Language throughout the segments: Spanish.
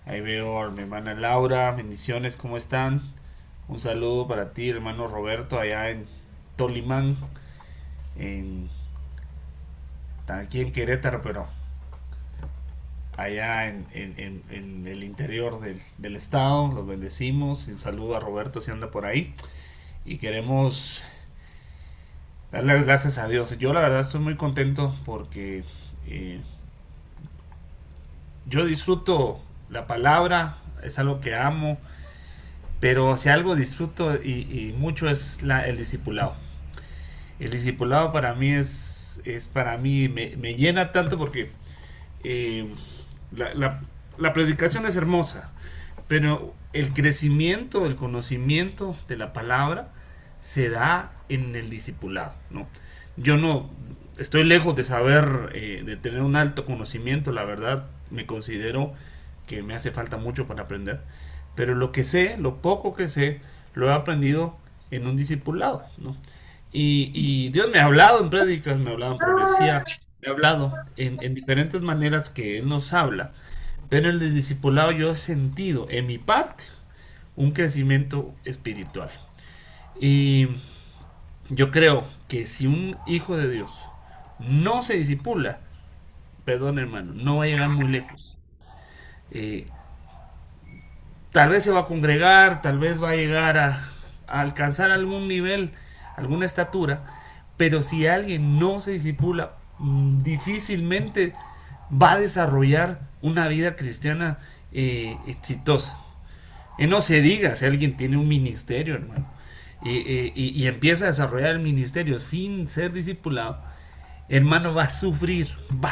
Ahí veo a mi hermana Laura, bendiciones, ¿cómo están? Un saludo para ti, hermano Roberto, allá en Tolimán, en, aquí en Querétaro, pero allá en el interior del estado. Los bendecimos. Un saludo a Roberto si anda por ahí. Y queremos darle las gracias a Dios. Yo la verdad estoy muy contento porque eh, yo disfruto la palabra, es algo que amo. Pero si algo disfruto y mucho es el discipulado. El discipulado para mí es para mí, me llena tanto porque eh, la, la, la predicación es hermosa, pero el crecimiento, el conocimiento de la palabra se da en el discipulado, ¿no? Yo no estoy lejos de saber, de tener un alto conocimiento, la verdad, me considero que me hace falta mucho para aprender, pero lo que sé, lo poco que sé, lo he aprendido en un discipulado, ¿no? Y Dios me ha hablado en prédicas, me ha hablado en profecía, me ha hablado en diferentes maneras que Él nos habla, pero en el discipulado yo he sentido en mi parte un crecimiento espiritual. Y yo creo que si un hijo de Dios no se disipula, perdón hermano, no va a llegar muy lejos. Eh, Tal vez se va a congregar, tal vez va a llegar a alcanzar algún nivel, alguna estatura, pero si alguien no se disipula, difícilmente va a desarrollar una vida cristiana exitosa. Y no se diga si alguien tiene un ministerio, hermano, y empieza a desarrollar el ministerio sin ser discipulado, hermano, va a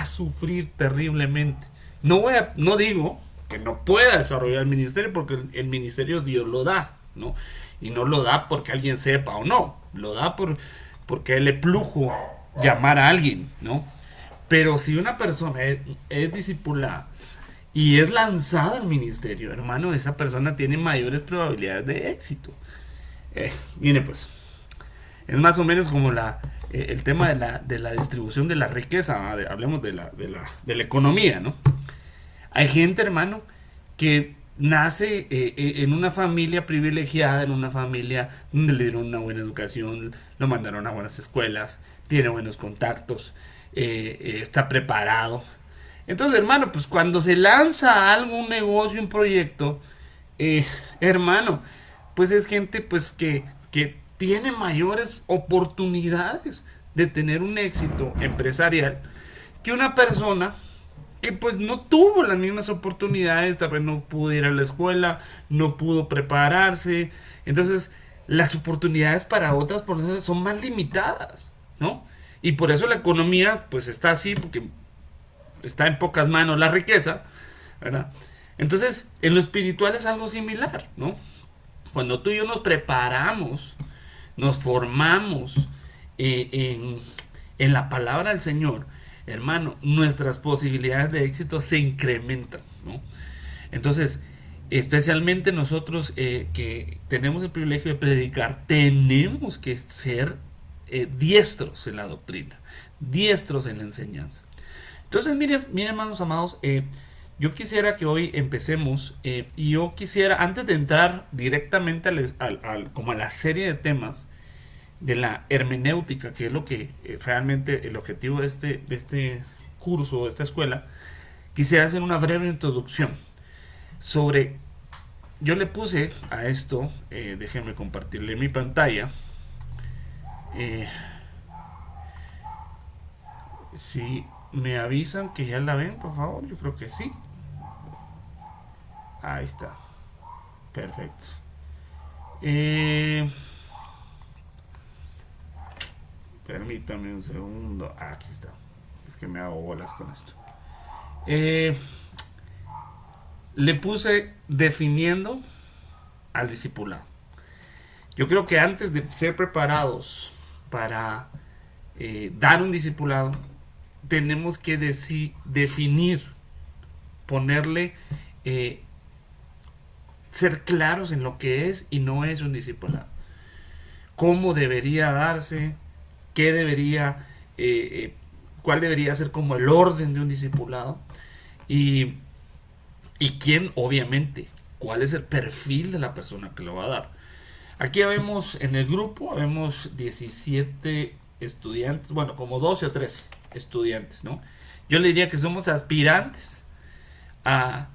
sufrir terriblemente. No digo que no pueda desarrollar el ministerio, porque el ministerio Dios lo da, ¿no? Y no lo da porque alguien sepa o no, lo da porque a él le plujo llamar a alguien, ¿no? Pero si una persona es discipulada y es lanzada al ministerio, hermano, esa persona tiene mayores probabilidades de éxito. Mire, pues, es más o menos como el tema de la distribución de la riqueza, hablemos de la economía, ¿no? Hay gente, hermano, que nace en una familia privilegiada, en una familia donde le dieron una buena educación, lo mandaron a buenas escuelas, tiene buenos contactos, está preparado. Entonces, hermano, pues cuando se lanza algo, un negocio, un proyecto, eh, hermano, pues es gente pues que tiene mayores oportunidades de tener un éxito empresarial que una persona que pues no tuvo las mismas oportunidades, tal vez no pudo ir a la escuela, no pudo prepararse. Entonces, las oportunidades para otras personas son más limitadas, ¿no? Y por eso la economía pues está así, porque está en pocas manos la riqueza, ¿verdad? Entonces, en lo espiritual es algo similar, ¿no? Cuando tú y yo nos preparamos, nos formamos en la palabra del Señor, hermano, nuestras posibilidades de éxito se incrementan, ¿no? Entonces, especialmente nosotros que tenemos el privilegio de predicar, tenemos que ser diestros en la doctrina, diestros en la enseñanza. Entonces, miren hermanos amados, yo quisiera que hoy empecemos y yo quisiera, antes de entrar directamente como a la serie de temas de la hermenéutica, que es lo que realmente el objetivo de este curso, de esta escuela, quisiera hacer una breve introducción sobre, yo le puse a esto, déjenme compartirle mi pantalla, eh, si me avisan que ya la ven, por favor, yo creo que sí, ahí está, perfecto. Eh, Permítame un segundo. Aquí está. Es que me hago bolas con esto. Eh, Le puse definiendo al discipulado. Yo creo que antes de ser preparados para dar un discipulado, tenemos que definir, ponerle, eh, ser claros en lo que es y no es un discipulado. Cómo debería darse, qué debería, cuál debería ser como el orden de un discipulado. Y Y quién, obviamente, cuál es el perfil de la persona que lo va a dar. Aquí vemos en el grupo, vemos 17 estudiantes, bueno, como 12 o 13 estudiantes, ¿no? Yo le diría que somos aspirantes a,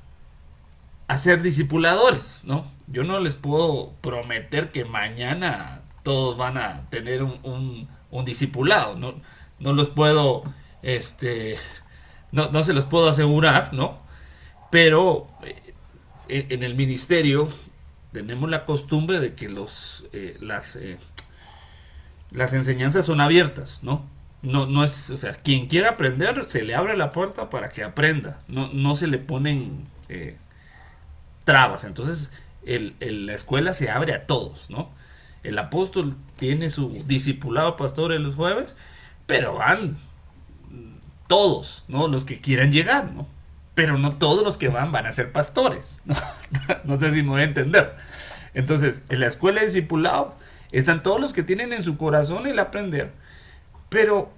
a ser discipuladores, ¿no? Yo no les puedo prometer que mañana todos van a tener un discipulado, ¿no? No los puedo, no se los puedo asegurar, ¿no? Pero en el ministerio tenemos la costumbre de que las enseñanzas son abiertas, ¿no? No es, o sea, quien quiera aprender, se le abre la puerta para que aprenda. No se le ponen trabas. Entonces, la escuela se abre a todos, ¿no? El apóstol tiene su discipulado pastor en los jueves, pero van todos, ¿no? Los que quieran llegar, ¿no? Pero no todos los que van a ser pastores, ¿no? No sé si me voy a entender. Entonces, en la escuela de discipulado están todos los que tienen en su corazón el aprender, pero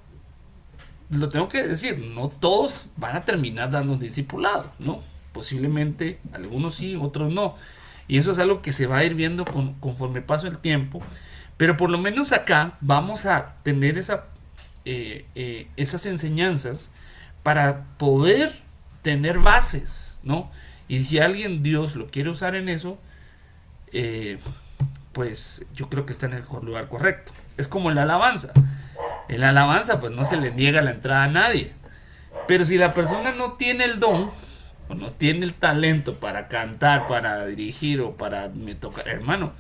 lo tengo que decir, no todos van a terminar dando un discipulado, ¿no? Posiblemente algunos sí, otros no. Y eso es algo que se va a ir viendo conforme pasa el tiempo. Pero por lo menos acá vamos a tener esas enseñanzas para poder tener bases, ¿no? Y si alguien, Dios, lo quiere usar en eso, pues yo creo que está en el lugar correcto. Es como la alabanza. En la alabanza, pues no se le niega la entrada a nadie. Pero si la persona no tiene el don, o no tiene el talento para cantar, para dirigir o para tocar, hermano,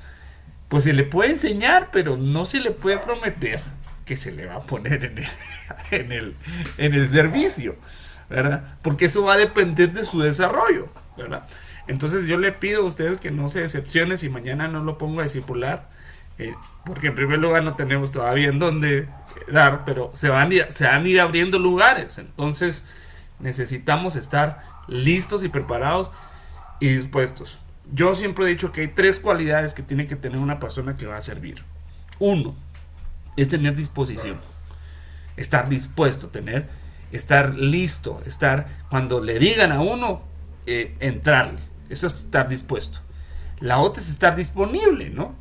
pues se le puede enseñar, pero no se le puede prometer que se le va a poner en el servicio, ¿verdad? Porque eso va a depender de su desarrollo, ¿verdad? Entonces yo le pido a usted que no se decepcione si mañana no lo pongo a discipular, porque en primer lugar no tenemos todavía en dónde dar, pero se van a ir abriendo lugares. Entonces necesitamos estar listos y preparados y dispuestos. Yo siempre he dicho que hay 3 cualidades que tiene que tener una persona que va a servir. Uno es tener disposición, estar dispuesto, estar listo, cuando le digan a uno, entrarle. Eso es estar dispuesto. La otra es estar disponible, ¿no?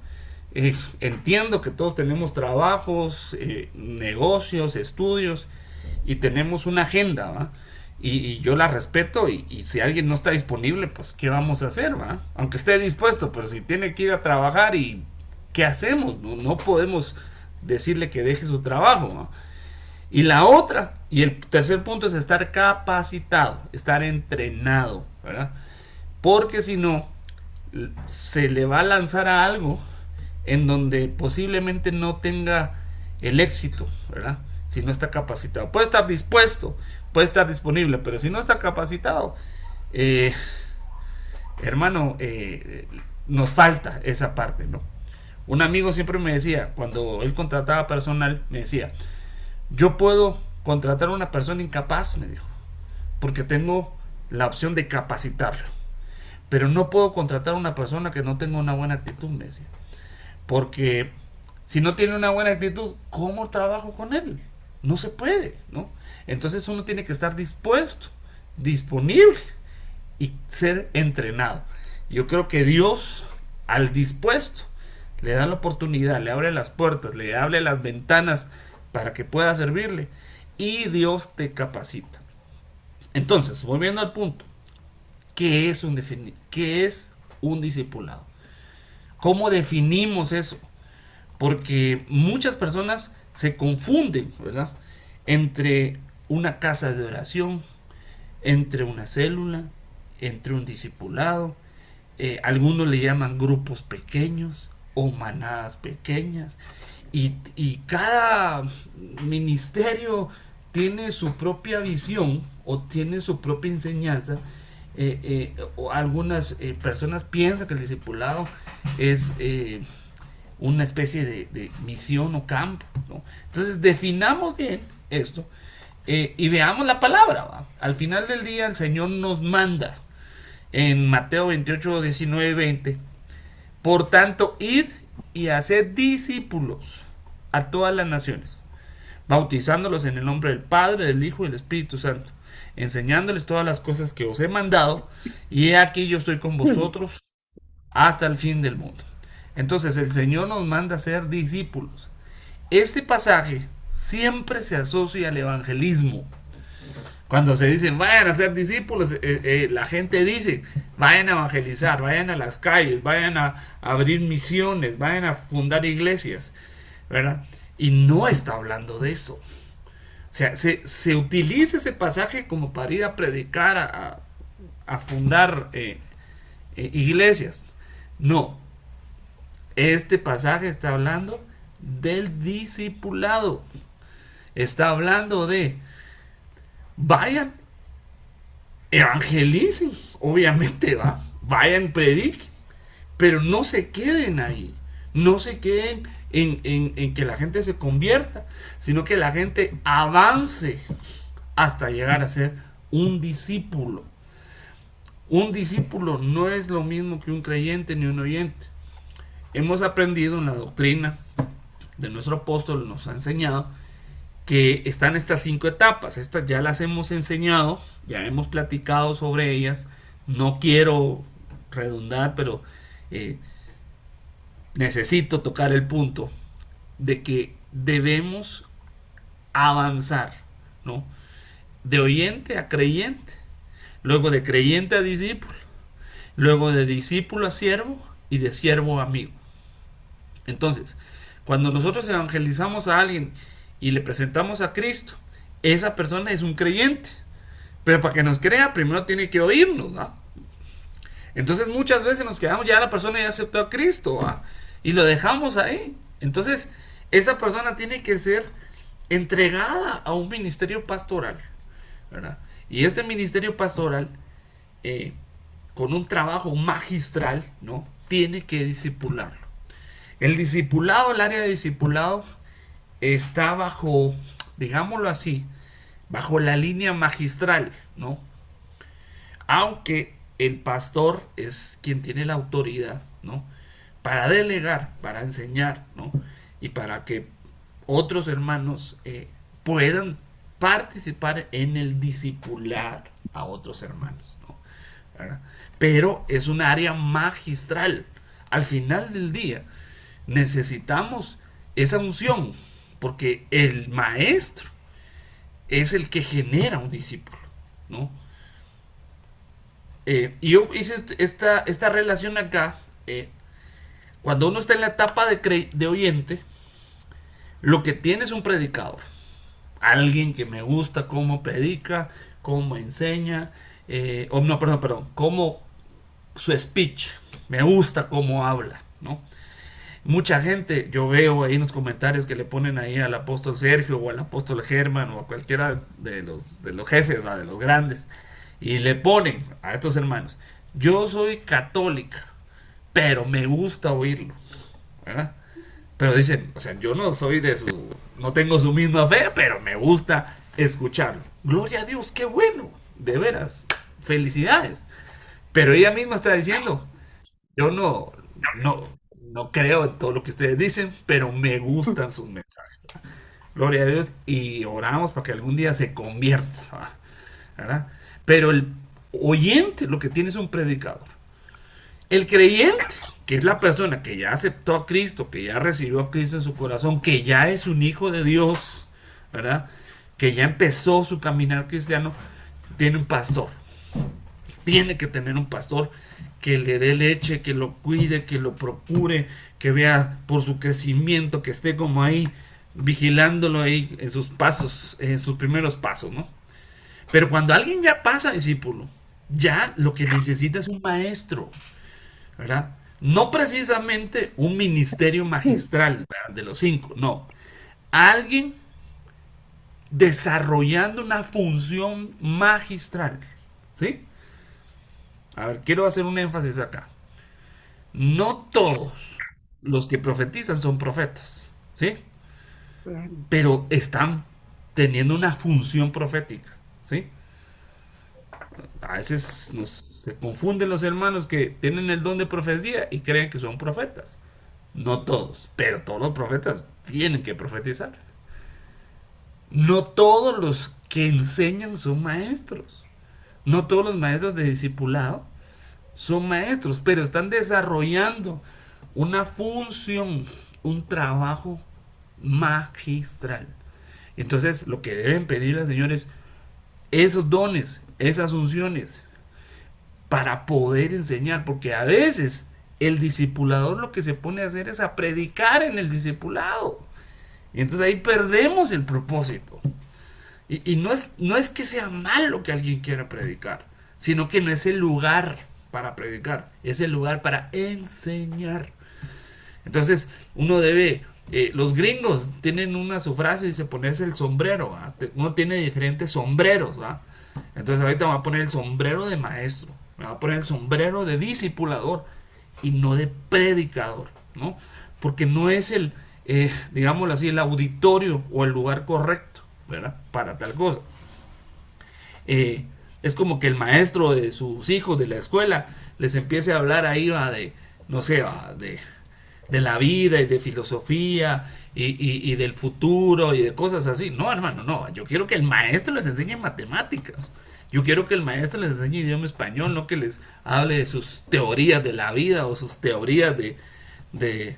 Entiendo que todos tenemos trabajos, negocios, estudios y tenemos una agenda, ¿va? Y yo la respeto y si alguien no está disponible, pues ¿qué vamos a hacer, va? Aunque esté dispuesto, pero si tiene que ir a trabajar, ¿y qué hacemos? No podemos decirle que deje su trabajo, ¿va? Y la otra, y el tercer punto es estar capacitado, estar entrenado, ¿verdad? Porque si no, se le va a lanzar a algo en donde posiblemente no tenga el éxito, ¿verdad? Si no está capacitado. Puede estar dispuesto, puede estar disponible, pero si no está capacitado, hermano, nos falta esa parte, ¿no? Un amigo siempre me decía, cuando él contrataba personal, me decía, yo puedo contratar a una persona incapaz, me dijo, porque tengo la opción de capacitarlo, pero no puedo contratar a una persona que no tenga una buena actitud, me decía, porque si no tiene una buena actitud, ¿cómo trabajo con él? No se puede, ¿no? Entonces uno tiene que estar dispuesto, disponible y ser entrenado. Yo creo que Dios, al dispuesto, le da la oportunidad, le abre las puertas, le abre las ventanas para que pueda servirle y Dios te capacita. Entonces, volviendo al punto, ¿qué es un discipulado? ¿Cómo definimos eso? Porque muchas personas se confunden, ¿verdad? Entre una casa de oración, entre una célula, entre un discipulado. Algunos le llaman grupos pequeños o manadas pequeñas. Y cada ministerio tiene su propia visión o tiene su propia enseñanza. O algunas personas piensan que el discipulado es una especie de misión o campo, ¿no? Entonces definamos bien esto y veamos la palabra, ¿va? Al final del día el Señor nos manda en Mateo 28, 19 y 20, por tanto, id y haced discípulos a todas las naciones, bautizándolos en el nombre del Padre, del Hijo y del Espíritu Santo, enseñándoles todas las cosas que os he mandado, y he aquí yo estoy con vosotros hasta el fin del mundo. Entonces el Señor nos manda a ser discípulos. Este pasaje siempre se asocia al evangelismo. Cuando se dicen vayan a ser discípulos, la gente dice vayan a evangelizar, vayan a las calles, vayan a abrir misiones, vayan a fundar iglesias, ¿verdad? Y no está hablando de eso. O sea, se utiliza ese pasaje como para ir a predicar, a fundar iglesias. No, este pasaje está hablando del discipulado. Está hablando de vayan, evangelicen, obviamente va, vayan, prediquen, pero no se queden ahí, no se queden en que la gente se convierta, sino que la gente avance hasta llegar a ser un discípulo. Un discípulo no es lo mismo que un creyente ni un oyente. Hemos aprendido en la doctrina de nuestro apóstol, nos ha enseñado que están estas 5 etapas. Estas ya las hemos enseñado, ya hemos platicado sobre ellas. No quiero redundar, pero necesito tocar el punto de que debemos avanzar, ¿no? De oyente a creyente, luego de creyente a discípulo, luego de discípulo a siervo y de siervo a amigo. Entonces, cuando nosotros evangelizamos a alguien y le presentamos a Cristo, esa persona es un creyente. Pero para que nos crea, primero tiene que oírnos, ¿no? Entonces muchas veces nos quedamos, ya la persona ya aceptó a Cristo, ¿no? Y lo dejamos ahí. Entonces, esa persona tiene que ser entregada a un ministerio pastoral, ¿verdad? Y este ministerio pastoral, con un trabajo magistral, ¿no? Tiene que discipularlo. El discipulado, el área de discipulado, está bajo, digámoslo así, bajo la línea magistral, ¿no? Aunque el pastor es quien tiene la autoridad, ¿no? Para delegar, para enseñar, ¿no? Y para que otros hermanos puedan participar en el discipular a otros hermanos, ¿no? ¿Verdad? Pero es un área magistral. Al final del día necesitamos esa unción, porque el maestro es el que genera un discípulo, ¿no? Y yo hice esta relación acá. Cuando uno está en la etapa de oyente, lo que tiene es un predicador. Alguien que me gusta cómo predica, cómo enseña, no, perdón, cómo su speech, me gusta cómo habla, ¿no? Mucha gente, yo veo ahí en los comentarios que le ponen ahí al apóstol Sergio o al apóstol Germán o a cualquiera de los jefes, ¿verdad? De los grandes, y le ponen a estos hermanos: yo soy católica, pero me gusta oírlo, ¿verdad? Pero dicen, o sea, yo no soy no tengo su misma fe, pero me gusta escucharlo. Gloria a Dios, qué bueno, de veras, felicidades. Pero ella misma está diciendo, yo no, no creo en todo lo que ustedes dicen, pero me gustan sus mensajes. Gloria a Dios, y oramos para que algún día se convierta, ¿verdad? Pero el oyente lo que tiene es un predicador. El creyente, que es la persona que ya aceptó a Cristo, que ya recibió a Cristo en su corazón, que ya es un hijo de Dios, ¿verdad? Que ya empezó su caminar cristiano, tiene un pastor. Tiene que tener un pastor que le dé leche, que lo cuide, que lo procure, que vea por su crecimiento, que esté como ahí vigilándolo ahí en sus pasos, en sus primeros pasos, ¿no? Pero cuando alguien ya pasa discípulo, ya lo que necesita es un maestro, ¿verdad? No precisamente un ministerio magistral, ¿verdad? De los 5, no. Alguien desarrollando una función magistral, ¿sí? A ver, quiero hacer un énfasis acá. No todos los que profetizan son profetas, ¿sí? Pero están teniendo una función profética, ¿sí? A veces se confunden los hermanos que tienen el don de profecía y creen que son profetas. No todos, pero todos los profetas tienen que profetizar. No todos los que enseñan son maestros. No todos los maestros de discipulado son maestros, pero están desarrollando una función, un trabajo magistral. Entonces, lo que deben pedirle al Señor es esos dones, esas unciones, para poder enseñar, porque a veces el discipulador lo que se pone a hacer es a predicar en el discipulado. Y entonces ahí perdemos el propósito. Y no es que sea malo que alguien quiera predicar, sino que no es el lugar para predicar, es el lugar para enseñar. Entonces uno debe, los gringos tienen una su frase y se pone el sombrero, ¿va? Uno tiene diferentes sombreros, ¿va? Entonces ahorita me voy a poner el sombrero de maestro, me voy a poner el sombrero de discipulador y no de predicador, ¿no? Porque no es digámoslo así, el auditorio o el lugar correcto, ¿verdad? Para tal cosa. Es como que el maestro de sus hijos de la escuela les empiece a hablar ahí, ¿va? De, no sé, ¿va? De la vida y de filosofía y del futuro y de cosas así. No, hermano, no. Yo quiero que el maestro les enseñe matemáticas. Yo quiero que el maestro les enseñe idioma español, no que les hable de sus teorías de la vida o sus teorías de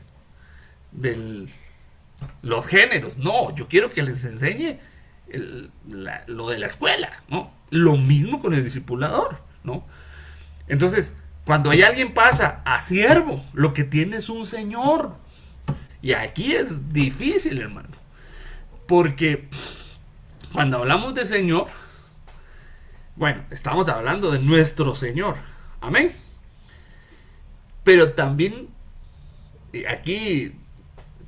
los géneros. No, yo quiero que les enseñe lo de la escuela, ¿no? Lo mismo con el discipulador, ¿no? Entonces, cuando hay alguien pasa a siervo, lo que tiene es un señor. Y aquí es difícil, hermano. Porque cuando hablamos de señor, bueno, estamos hablando de nuestro Señor. Amén. Pero también, aquí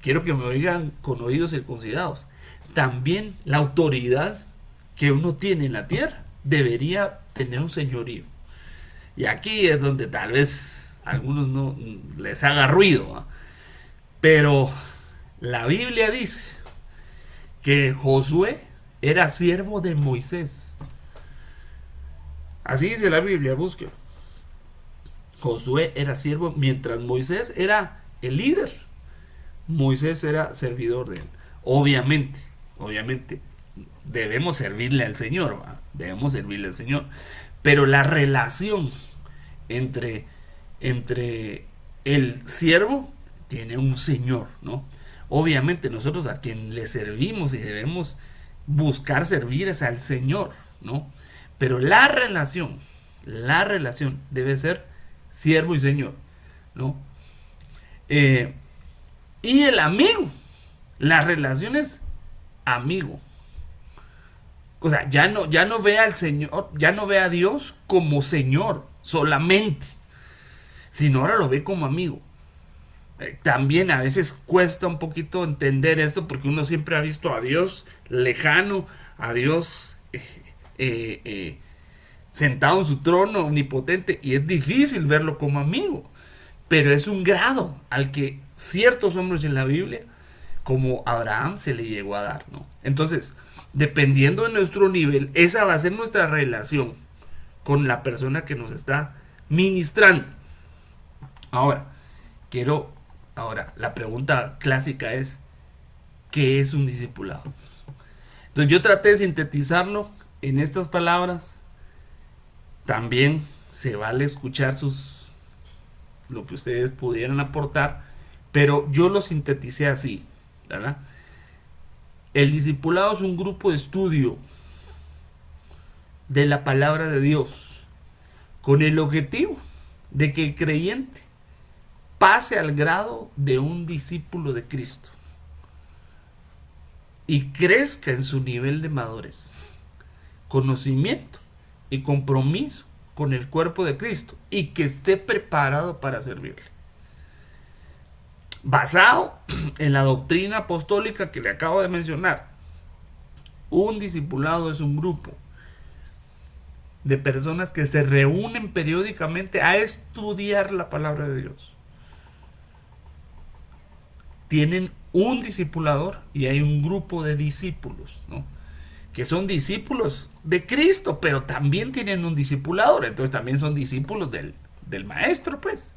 quiero que me oigan con oídos circuncidados. También la autoridad que uno tiene en la tierra debería tener un señorío. Y aquí es donde tal vez a algunos no les haga ruido, ¿eh? Pero la Biblia dice que Josué era siervo de Moisés. Así dice la Biblia, búsquelo. Josué era siervo mientras Moisés era el líder. Moisés era servidor de él. Obviamente, debemos servirle al Señor, ¿va? Debemos servirle al Señor. Pero la relación entre el siervo tiene un Señor, ¿no? Obviamente nosotros a quien le servimos y debemos buscar servir es al Señor, ¿no? Pero la relación debe ser siervo y Señor, ¿no? Y el amigo, la relación es amigo. O sea, ya no ve al Señor, ya no ve a Dios como Señor solamente, sino ahora lo ve como amigo. También a veces cuesta un poquito entender esto porque uno siempre ha visto a Dios lejano, a Dios sentado en su trono omnipotente, y es difícil verlo como amigo, pero es un grado al que ciertos hombres en la Biblia, como Abraham, se le llegó a dar, ¿no? Entonces, dependiendo de nuestro nivel, esa va a ser nuestra relación con la persona que nos está ministrando. Ahora, la pregunta clásica es, ¿qué es un discipulado? Entonces yo traté de sintetizarlo en estas palabras. También se vale escuchar lo que ustedes pudieran aportar, pero yo lo sinteticé así, ¿verdad? El discipulado es un grupo de estudio de la palabra de Dios con el objetivo de que el creyente pase al grado de un discípulo de Cristo y crezca en su nivel de madurez, conocimiento y compromiso con el cuerpo de Cristo, y que esté preparado para servirle. Basado en la doctrina apostólica que le acabo de mencionar, un discipulado es un grupo de personas que se reúnen periódicamente a estudiar la palabra de Dios. Tienen un discipulador y hay un grupo de discípulos, ¿no? Que son discípulos de Cristo, pero también tienen un discipulador, entonces también son discípulos del maestro, pues,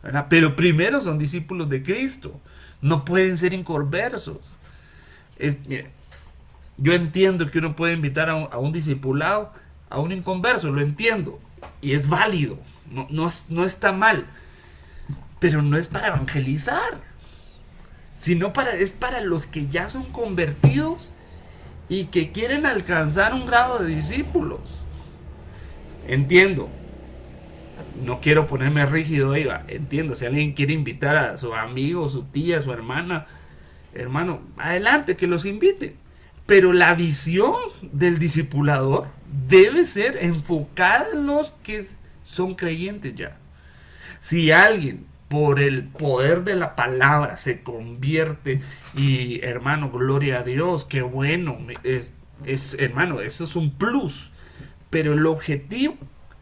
¿verdad? Pero primero son discípulos de Cristo, no pueden ser inconversos. Mire, Yo entiendo que uno puede invitar a un discipulado, a un inconverso, lo entiendo. Y es válido, no está mal. Pero no es para evangelizar, sino es para los que ya son convertidos y que quieren alcanzar un grado de discípulos. Entiendo, no quiero ponerme rígido, Eva. Entiendo, si alguien quiere invitar a su amigo, su tía, su hermana, hermano, adelante, que los invite. Pero la visión del discipulador debe ser enfocada en los que son creyentes ya. Si alguien por el poder de la palabra se convierte y hermano, gloria a Dios, qué bueno, hermano, eso es un plus. Pero el objetivo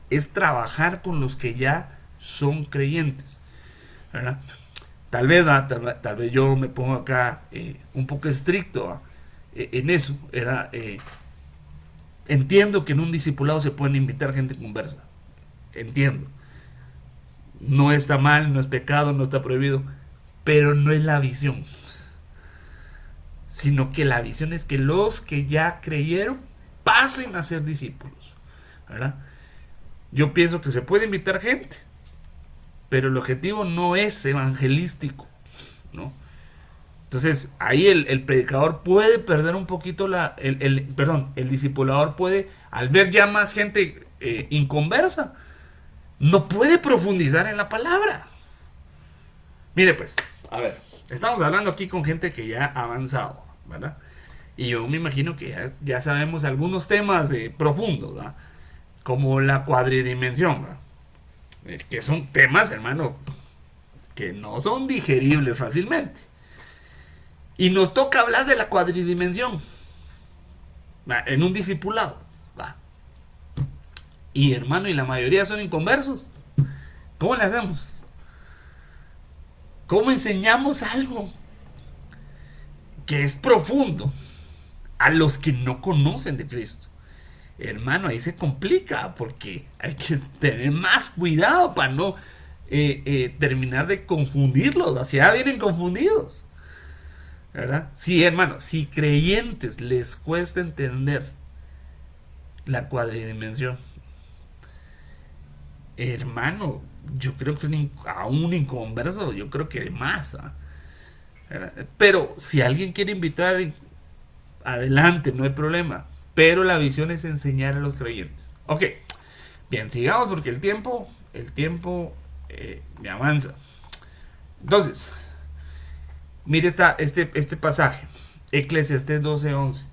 es trabajar con los que ya son creyentes, ¿verdad? Tal vez yo me pongo acá un poco estricto en eso, ¿verdad? Entiendo que en un discipulado se pueden invitar gente conversa, entiendo. No está mal, no es pecado, no está prohibido, pero no es la visión. Sino que la visión es que los que ya creyeron pasen a ser discípulos, ¿verdad? Yo pienso que se puede invitar gente, pero el objetivo no es evangelístico, ¿no? Entonces ahí el predicador puede perder un poquito el discipulador puede, al ver ya más gente inconversa, no puede profundizar en la palabra. Mire pues, a ver, estamos hablando aquí con gente que ya ha avanzado, ¿verdad? Y yo me imagino que ya sabemos algunos temas profundos, ¿verdad? Como la cuadridimensión, ¿verdad? Que son temas, hermano, que no son digeribles fácilmente. Y nos toca hablar de la cuadridimensión, ¿verdad? En un discipulado, ¿verdad? Y hermano, y la mayoría son inconversos. ¿Cómo le hacemos? ¿Cómo enseñamos algo que es profundo a los que no conocen de Cristo? Hermano, ahí se complica porque hay que tener más cuidado para no terminar de confundirlos. Así ya vienen confundidos, ¿verdad? Sí, hermano, si creyentes les cuesta entender la cuadridimensión, hermano, yo creo que a un inconverso, yo creo que más, ¿verdad? Pero si alguien quiere invitar, adelante, no hay problema. Pero la visión es enseñar a los creyentes. Ok, bien, sigamos porque el tiempo me avanza. Entonces, mire este pasaje, Eclesiastés 12:11.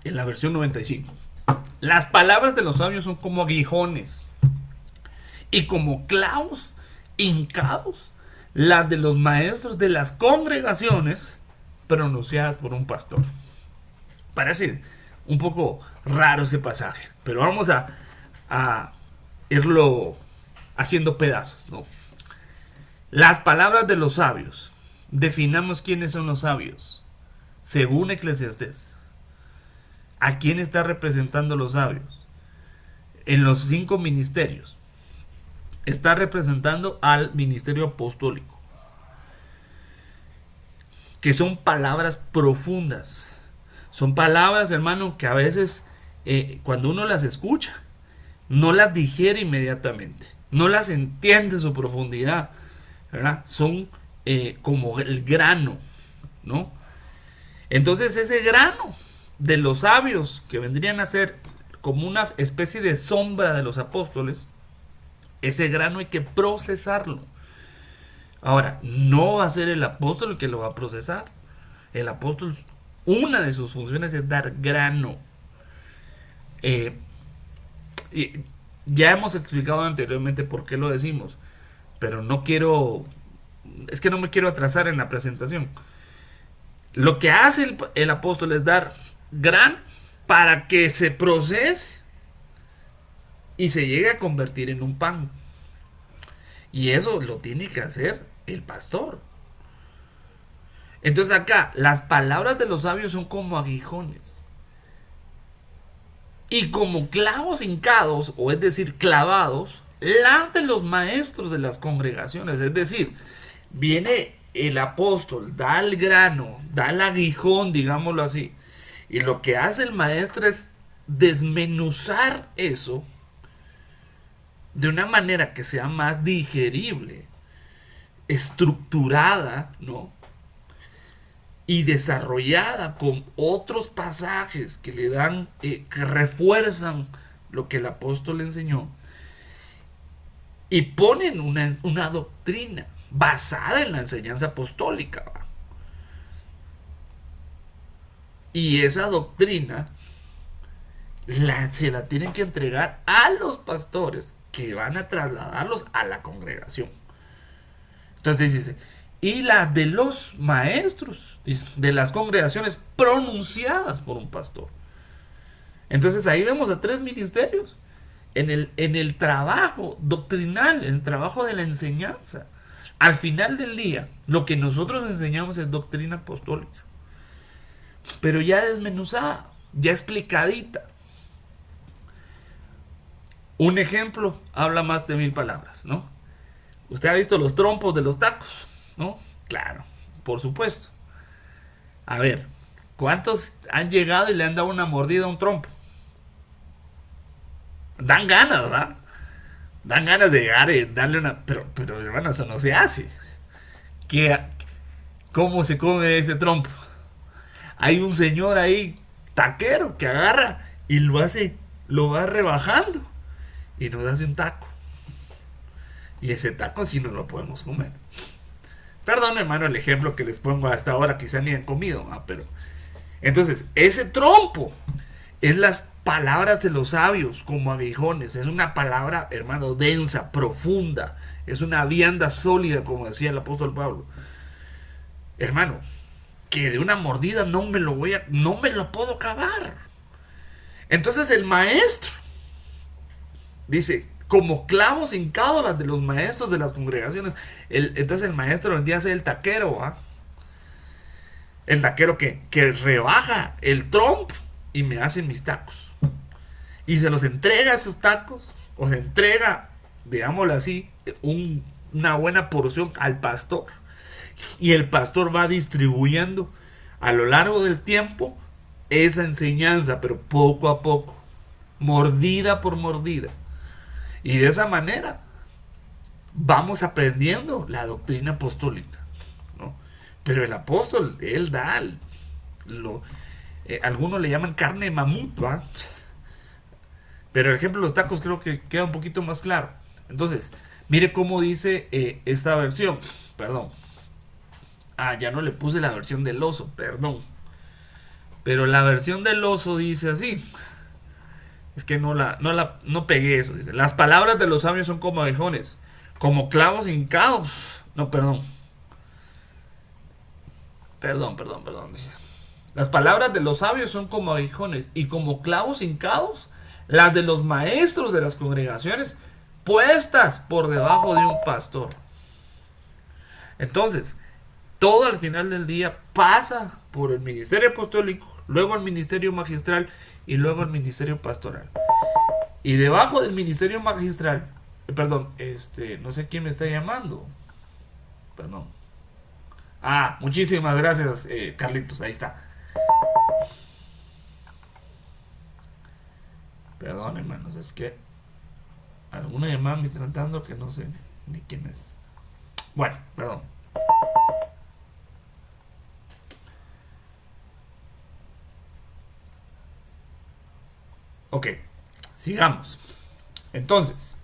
En la versión 95. Las palabras de los sabios son como aguijones y como clavos hincados las de los maestros de las congregaciones pronunciadas por un pastor. Parece un poco raro ese pasaje, pero vamos a irlo haciendo pedazos, ¿no? Las palabras de los sabios. Definamos quiénes son los sabios. Según Eclesiastés, ¿a quién está representando los sabios? En los 5 ministerios está representando al ministerio apostólico, que son palabras profundas. Son palabras, hermano, que a veces cuando uno las escucha, no las digiere inmediatamente, no las entiende su profundidad, ¿verdad? Son como el grano, ¿no? Entonces ese grano de los sabios, que vendrían a ser como una especie de sombra de los apóstoles, ese grano hay que procesarlo. Ahora, no va a ser el apóstol el que lo va a procesar. El apóstol, una de sus funciones es dar grano. Y ya hemos explicado anteriormente por qué lo decimos, pero no me quiero atrasar en la presentación. Lo que hace el apóstol es dar grano para que se procese y se llegue a convertir en un pan. Y eso lo tiene que hacer el pastor. Entonces acá, las palabras de los sabios son como aguijones y como clavos hincados, o es decir, clavados, las de los maestros de las congregaciones. Es decir, viene el apóstol da el grano, da el aguijón, digámoslo así, y lo que hace el maestro es desmenuzar eso de una manera que sea más digerible, estructurada, ¿no? Y desarrollada con otros pasajes que le dan, que refuerzan lo que el apóstol enseñó, y ponen una doctrina basada en la enseñanza apostólica, ¿va? Y esa doctrina se la tienen que entregar a los pastores que van a trasladarlos a la congregación. Entonces dice, y la de los maestros, de las congregaciones pronunciadas por un pastor. Entonces ahí vemos a tres ministerios en el trabajo doctrinal, en el trabajo de la enseñanza. Al final del día, lo que nosotros enseñamos es doctrina apostólica, pero ya desmenuzada, ya explicadita. Un ejemplo habla más de 1000 palabras, ¿no? Usted ha visto los trompos de los tacos, ¿no? Claro, por supuesto. A ver, ¿cuántos han llegado y le han dado una mordida a un trompo? Dan ganas, ¿verdad? Dan ganas de llegar y darle una... Pero hermano, eso no se hace. ¿Qué, ¿Cómo se come ese trompo? Hay un señor ahí, taquero, que agarra y lo hace, lo va rebajando y nos hace un taco. Y ese taco sí no lo podemos comer. Perdón, hermano, el ejemplo que les pongo hasta ahora, quizá ni han comido, ¿no? Pero entonces, ese trompo es las palabras de los sabios como aguijones. Es una palabra, hermano, densa, profunda. Es una vianda sólida, como decía el apóstol Pablo. Hermano, que de una mordida no me lo puedo acabar. Entonces el maestro dice, como clavos hincados las de los maestros de las congregaciones. Entonces el maestro vendría a ser el taquero, ¿va? El taquero que rebaja el trompo y me hace mis tacos. Y se los entrega esos tacos, o se entrega, digámoslo así, una buena porción al pastor. Y el pastor va distribuyendo a lo largo del tiempo esa enseñanza, pero poco a poco, mordida por mordida. Y de esa manera vamos aprendiendo la doctrina apostólica, ¿no? Pero el apóstol, él da algunos le llaman carne de mamut, ¿va? Pero el ejemplo de los tacos creo que queda un poquito más claro. Entonces, mire cómo dice esta versión. Perdón. Ya no le puse la versión del oso, perdón. Pero la versión del oso dice así. Es que no pegué eso. Dice, las palabras de los sabios son como aguijones, como clavos hincados. No, perdón. Perdón. Dice, las palabras de los sabios son como aguijones y como clavos hincados las de los maestros de las congregaciones puestas por debajo de un pastor. Entonces, todo al final del día pasa por el ministerio apostólico, luego el ministerio magistral y luego el ministerio pastoral. Y debajo del ministerio magistral, no sé quién me está llamando. Perdón. Muchísimas gracias, Carlitos, ahí está. Perdón, hermanos, es que alguna llamada me está tratando que no sé ni quién es. Bueno, perdón. Ok, sigamos. Entonces,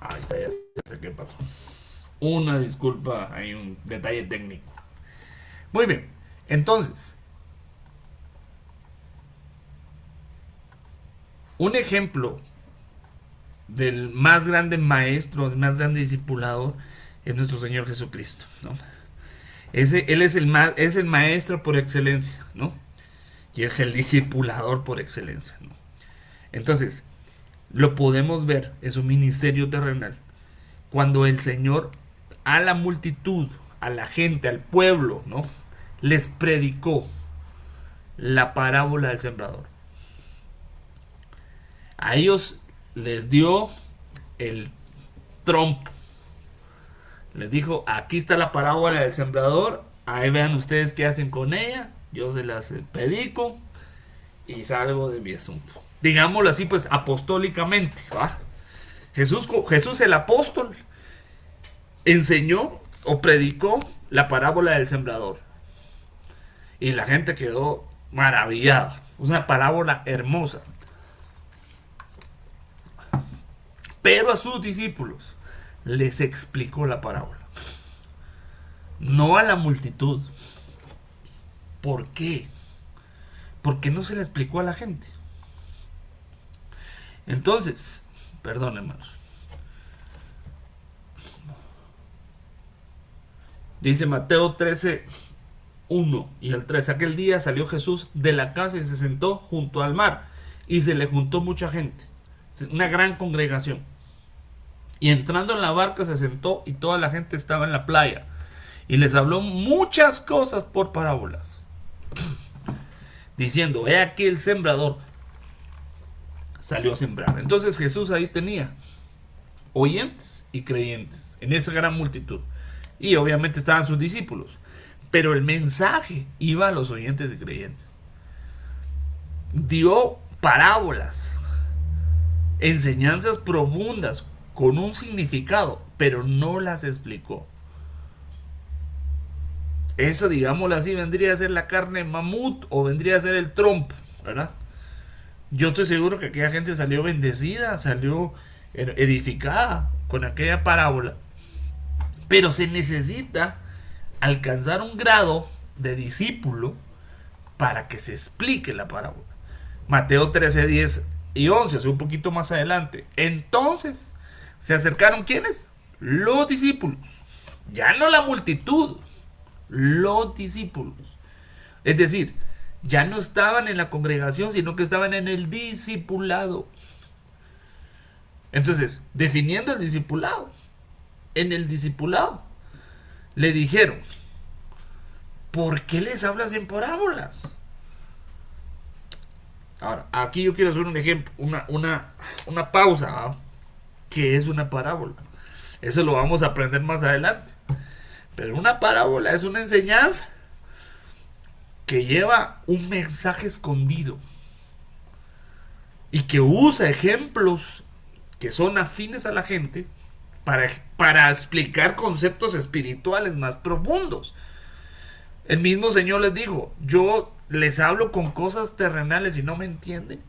ahí está, ya sé qué pasó. Una disculpa, hay un detalle técnico. Muy bien, entonces, un ejemplo del más grande maestro, del más grande discipulador, es nuestro Señor Jesucristo, ¿no? Él es el maestro por excelencia, ¿no? Y es el discipulador por excelencia, ¿no? Entonces, lo podemos ver en su ministerio terrenal, cuando el Señor a la multitud, a la gente, al pueblo, ¿no?, les predicó la parábola del sembrador. A ellos les dio el trompo. Les dijo, aquí está la parábola del sembrador, ahí vean ustedes qué hacen con ella, yo se las predico y salgo de mi asunto. Digámoslo así, pues apostólicamente, ¿va? Jesús el apóstol enseñó o predicó la parábola del sembrador y la gente quedó maravillada. Una parábola hermosa. Pero a sus discípulos les explicó la parábola, no a la multitud. ¿Por qué? Porque no se la explicó a la gente. Entonces, perdón, hermanos. Dice Mateo 13, 1 y el 3. Aquel día salió Jesús de la casa y se sentó junto al mar, y se le juntó mucha gente, una gran congregación. Y entrando en la barca se sentó, y toda la gente estaba en la playa, y les habló muchas cosas por parábolas, diciendo, he aquí el sembrador salió a sembrar. Entonces Jesús ahí tenía oyentes y creyentes en esa gran multitud, y obviamente estaban sus discípulos, pero el mensaje iba a los oyentes y creyentes. Dio parábolas, enseñanzas profundas con un significado, pero no las explicó. Esa, digámoslo así, vendría a ser la carne mamut o vendría a ser el trompo, ¿verdad? Yo estoy seguro que aquella gente salió bendecida, salió edificada con aquella parábola, pero se necesita alcanzar un grado de discípulo para que se explique la parábola. Mateo 13, 10 y 11, o sea, un poquito más adelante. Entonces se acercaron, ¿quiénes? Los discípulos. Ya no la multitud, los discípulos. Es decir, ya no estaban en la congregación, sino que estaban en el discipulado. Entonces, definiendo el discipulado, en el discipulado le dijeron, ¿por qué les hablas en parábolas? Ahora, aquí yo quiero hacer un ejemplo, una pausa, ¿no? ¿Qué es una parábola? Eso lo vamos a aprender más adelante. Pero una parábola es una enseñanza que lleva un mensaje escondido y que usa ejemplos que son afines a la gente para explicar conceptos espirituales más profundos. El mismo Señor les dijo, yo les hablo con cosas terrenales y no me entienden.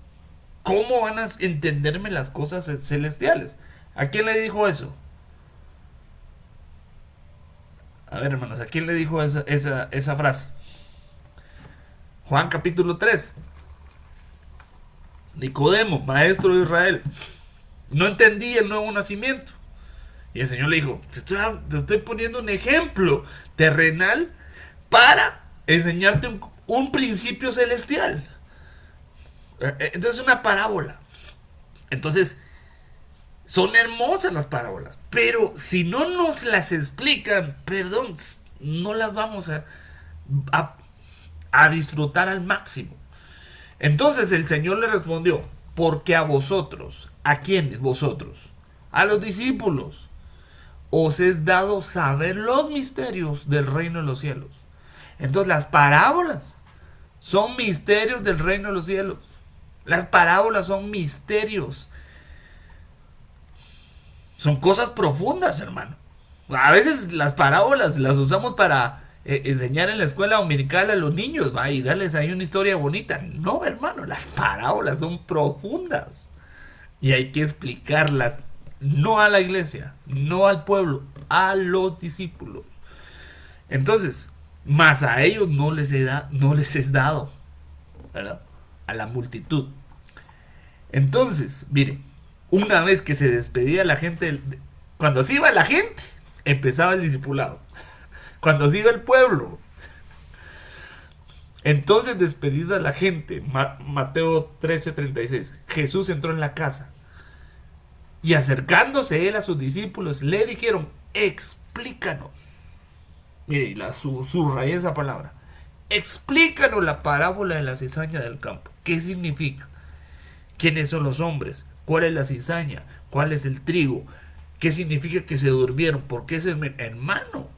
¿Cómo van a entenderme las cosas celestiales? ¿A quién le dijo eso? A ver, hermanos, ¿a quién le dijo esa frase? Juan capítulo 3. Nicodemo, maestro de Israel, no entendí el nuevo nacimiento. Y el Señor le dijo, te estoy poniendo un ejemplo terrenal para enseñarte un principio celestial. Entonces, una parábola. Entonces, son hermosas las parábolas, pero si no nos las explican, perdón, no las vamos a disfrutar al máximo. Entonces el Señor le respondió, porque a vosotros, ¿a quiénes vosotros? A los discípulos, os es dado saber los misterios del reino de los cielos. Entonces las parábolas son misterios del reino de los cielos. Las parábolas son misterios. Son cosas profundas, hermano. A veces las parábolas las usamos para enseñar en la escuela dominical a los niños, ¿va? Y darles ahí una historia bonita. No, hermano, las parábolas son profundas. Y hay que explicarlas, no a la iglesia, no al pueblo, a los discípulos. Entonces, más a ellos no les es dado, ¿verdad? A la multitud. Entonces, miren, una vez que se despedía la gente, cuando se iba la gente, empezaba el discipulado. Cuando se iba el pueblo, entonces despedida la gente, Mateo 13:36, Jesús entró en la casa y acercándose él a sus discípulos le dijeron, explícanos. Mire, subrayé esa palabra. Explícanos la parábola de la cizaña del campo. ¿Qué significa? quiénes son los hombres, cuál es la cizaña, cuál es el trigo, qué significa que se durmieron, por qué se... Hermano,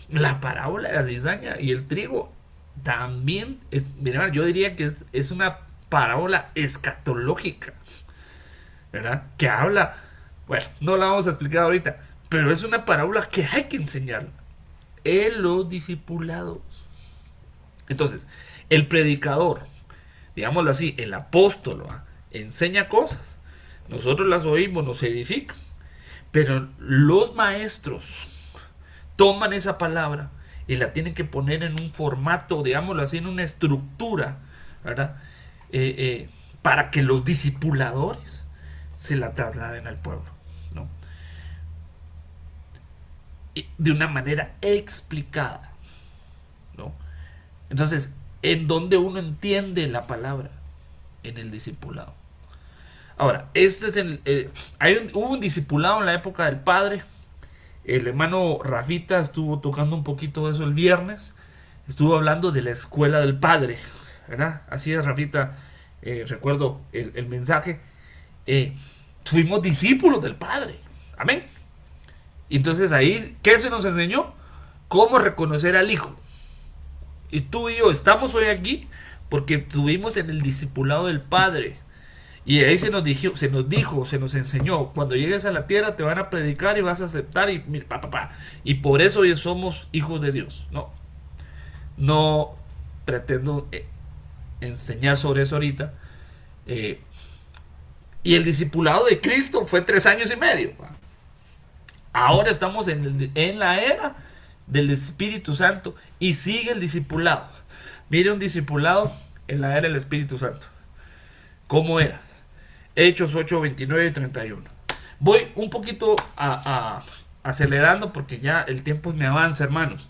la parábola de la cizaña y el trigo también es, mira, yo diría que es una parábola escatológica, ¿verdad? Que habla, bueno, no la vamos a explicar ahorita, pero es una parábola que hay que enseñarla en los discipulados. Entonces, el predicador, digámoslo así, el apóstol, ¿va?, enseña cosas, nosotros las oímos, nos edifican, pero los maestros toman esa palabra y la tienen que poner en un formato, digámoslo así, en una estructura, ¿verdad? Para que los discipuladores se la trasladen al pueblo, ¿no? Y de una manera explicada, ¿no? Entonces, ¿en dónde uno entiende la palabra? En el discipulado. Ahora, este es hubo un discipulado en la época del padre. El hermano Rafita estuvo tocando un poquito de eso el viernes. Estuvo hablando de la escuela del padre, ¿verdad? Así es, Rafita. Recuerdo el mensaje. Fuimos discípulos del padre. Amén. Y entonces ahí, ¿qué se nos enseñó? Cómo reconocer al hijo. Y tú y yo estamos hoy aquí porque estuvimos en el discipulado del padre. Y ahí se nos enseñó, cuando llegues a la tierra te van a predicar y vas a aceptar y y por eso hoy somos hijos de Dios. No pretendo enseñar sobre eso ahorita. Y el discipulado de Cristo fue 3 años y medio. Ahora estamos en la era del Espíritu Santo y sigue el discipulado. Mire un discipulado en la era del Espíritu Santo. ¿Cómo era? Hechos 8, 29 y 31. Voy un poquito acelerando porque ya el tiempo me avanza, hermanos.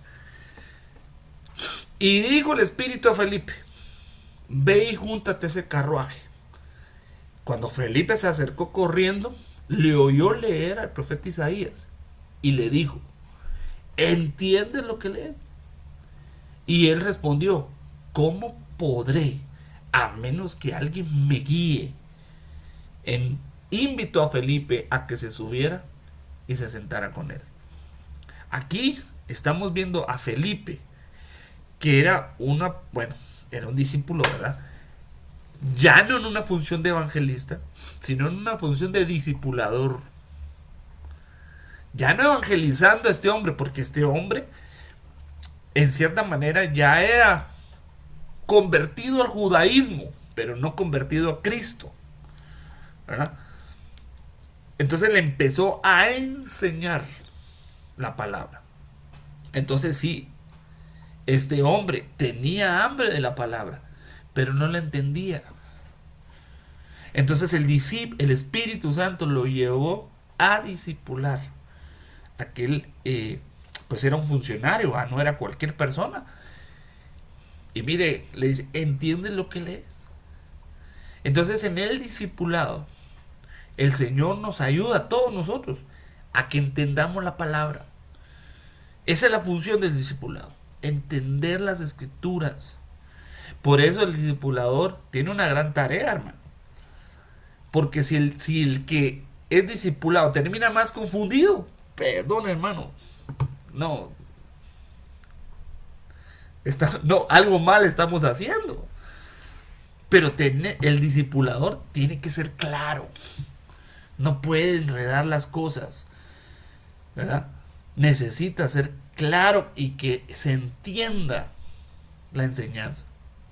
Y dijo el Espíritu a Felipe: ve y júntate a ese carruaje. Cuando Felipe se acercó corriendo, le oyó leer al profeta Isaías y le dijo: ¿entiendes lo que lees? Y él respondió: ¿cómo podré a menos que alguien me guíe? Invitó a Felipe a que se subiera y se sentara con él. Aquí estamos viendo a Felipe, que era era un discípulo, ¿verdad? Ya no en una función de evangelista, sino en una función de discipulador. Ya no evangelizando a este hombre, porque este hombre, en cierta manera, ya era convertido al judaísmo, pero no convertido a Cristo, ¿verdad? Entonces le empezó a enseñar la palabra. Entonces sí, este hombre tenía hambre de la palabra, pero no la entendía. Entonces el Espíritu Santo lo llevó a discipular. Aquel pues era un funcionario, no era cualquier persona. Y mire, le dice: ¿entiendes lo que lees? Entonces en el discipulado el Señor nos ayuda a todos nosotros a que entendamos la palabra. Esa es la función del discipulado, entender las escrituras. Por eso el discipulador tiene una gran tarea, hermano. Porque si el que es discipulado termina más confundido, perdón, hermano, no, algo mal estamos haciendo. Pero el discipulador tiene que ser claro. No puede enredar las cosas, ¿verdad? Necesita ser claro y que se entienda la enseñanza,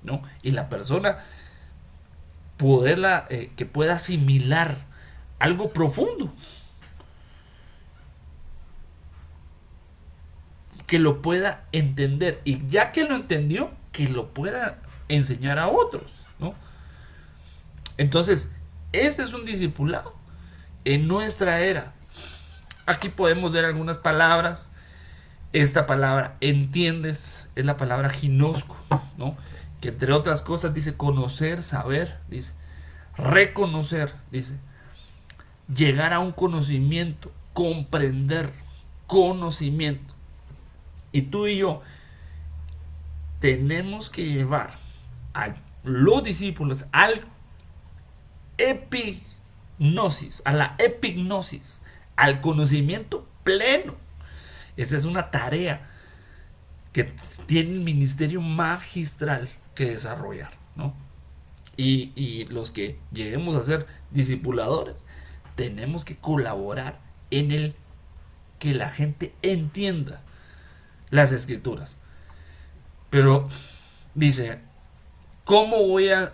¿no? Y la persona que pueda asimilar algo profundo, que lo pueda entender, y ya que lo entendió, que lo pueda enseñar a otros, ¿no? Entonces, ese es un discipulado en nuestra era. Aquí podemos ver algunas palabras. Esta palabra, entiendes, es la palabra ginosco, ¿no? Que entre otras cosas dice conocer, saber, dice reconocer, dice llegar a un conocimiento, comprender, conocimiento. Y tú y yo tenemos que llevar a los discípulos al epignosis, a la epignosis, al conocimiento pleno. Esa es una tarea que tiene el ministerio magistral que desarrollar, ¿no? Y los que lleguemos a ser discipuladores, tenemos que colaborar en el que la gente entienda las escrituras. Pero dice, ¿cómo voy a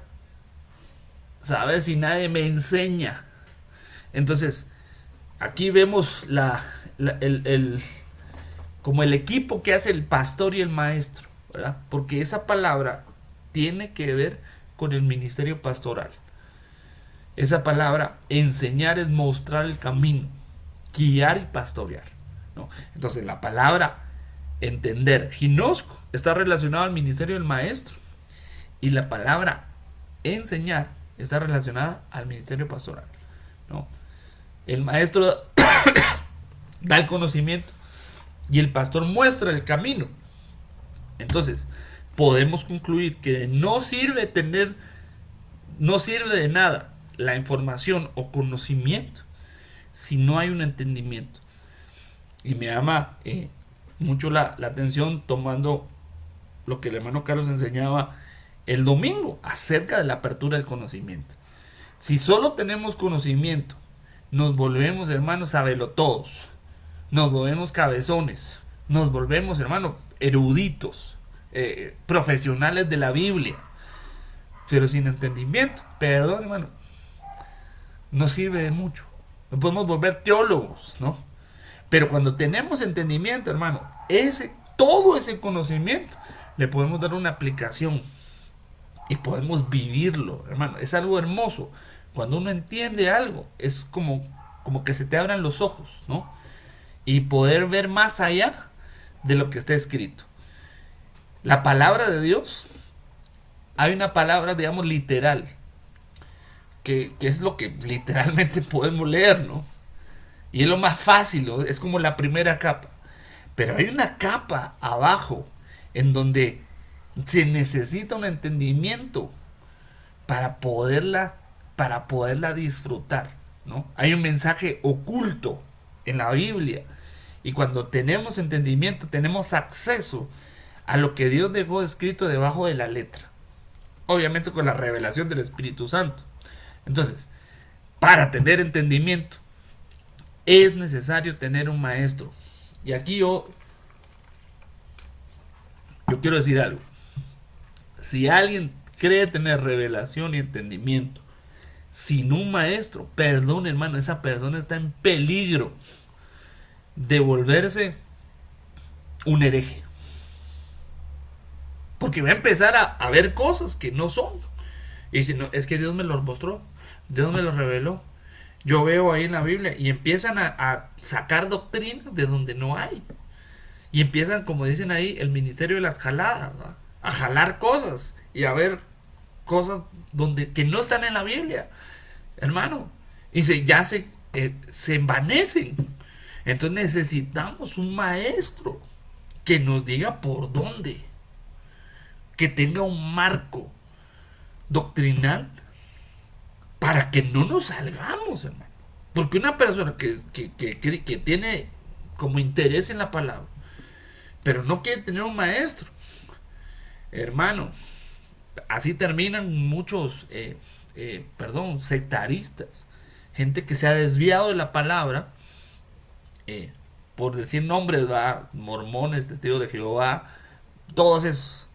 saber si nadie me enseña? Entonces, aquí vemos como el equipo que hace el pastor y el maestro, ¿verdad? Porque esa palabra tiene que ver con el ministerio pastoral. Esa palabra enseñar es mostrar el camino, guiar y pastorear, ¿no? Entonces la palabra entender, ginosco, está relacionado al ministerio del maestro, y la palabra enseñar está relacionada al ministerio pastoral, ¿no? El maestro da el conocimiento y el pastor muestra el camino. Entonces podemos concluir que no sirve de nada la información o conocimiento si no hay un entendimiento. Y me llama mucho la atención, tomando lo que el hermano Carlos enseñaba el domingo acerca de la apertura del conocimiento. Si solo tenemos conocimiento, nos volvemos, hermanos, sabelotodos, nos volvemos cabezones, nos volvemos, hermanos, eruditos, profesionales de la Biblia, pero sin entendimiento, perdón, hermano, no sirve de mucho. No podemos volver teólogos, ¿no? Pero cuando tenemos entendimiento, hermano, todo ese conocimiento le podemos dar una aplicación y podemos vivirlo, hermano. Es algo hermoso. Cuando uno entiende algo, es como que se te abran los ojos, ¿no? Y poder ver más allá de lo que está escrito. La palabra de Dios, hay una palabra, digamos, literal, que es lo que literalmente podemos leer, ¿no? Y es lo más fácil, ¿no? Es como la primera capa. Pero hay una capa abajo en donde se necesita un entendimiento para poderla disfrutar, ¿no? Hay un mensaje oculto en la Biblia, y cuando tenemos entendimiento tenemos acceso a lo que Dios dejó escrito debajo de la letra, obviamente con la revelación del Espíritu Santo. Entonces, para tener entendimiento es necesario tener un maestro. Y aquí yo quiero decir algo. Si alguien cree tener revelación y entendimiento sin un maestro, perdón, hermano, esa persona está en peligro de volverse un hereje, porque va a empezar a ver cosas que no son. Y si no, es que Dios me los mostró, Dios me los reveló, yo veo ahí en la Biblia, y empiezan a sacar doctrinas de donde no hay, y empiezan, como dicen ahí, el ministerio de las jaladas, ¿va? A jalar cosas y a ver cosas que no están en la Biblia, hermano, y se envanecen. Entonces necesitamos un maestro que nos diga por dónde, que tenga un marco doctrinal para que no nos salgamos, hermano. Porque una persona que tiene como interés en la palabra, pero no quiere tener un maestro, hermano, así terminan muchos sectaristas, gente que se ha desviado de la palabra, por decir nombres, ¿va? Mormones, testigos de Jehová, todos esos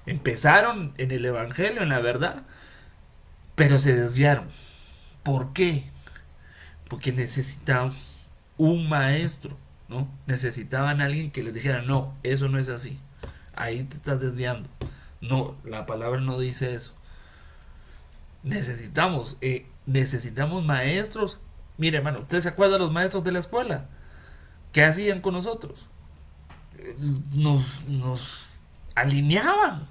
empezaron en el evangelio, en la verdad, pero se desviaron. ¿Por qué? Porque necesitaban un maestro, ¿no? Necesitaban a alguien que les dijera, no, eso no es así, ahí te estás desviando, no, la palabra no dice eso. Necesitamos maestros. Mire, hermano, ¿usted se acuerda de los maestros de la escuela? ¿Qué hacían con nosotros? Nos alineaban.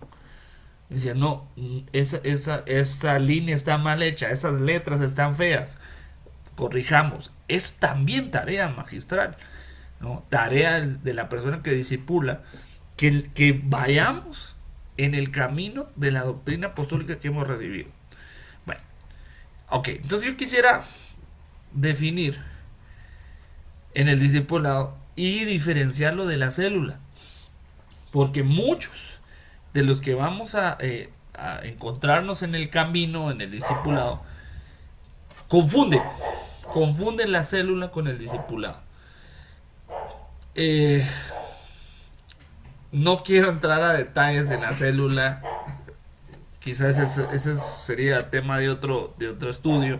Decían, no, esa línea está mal hecha, esas letras están feas, corrijamos. Es también tarea magistral, ¿no? Tarea de la persona que discipula, que vayamos en el camino de la doctrina apostólica que hemos recibido. Bueno, Ok, entonces yo quisiera definir en el discipulado y diferenciarlo de la célula. Porque muchos de los que vamos a encontrarnos en el camino, en el discipulado, confunden, confunden la célula con el discipulado. Eh, no quiero entrar a detalles en la célula, quizás ese sería tema de otro estudio,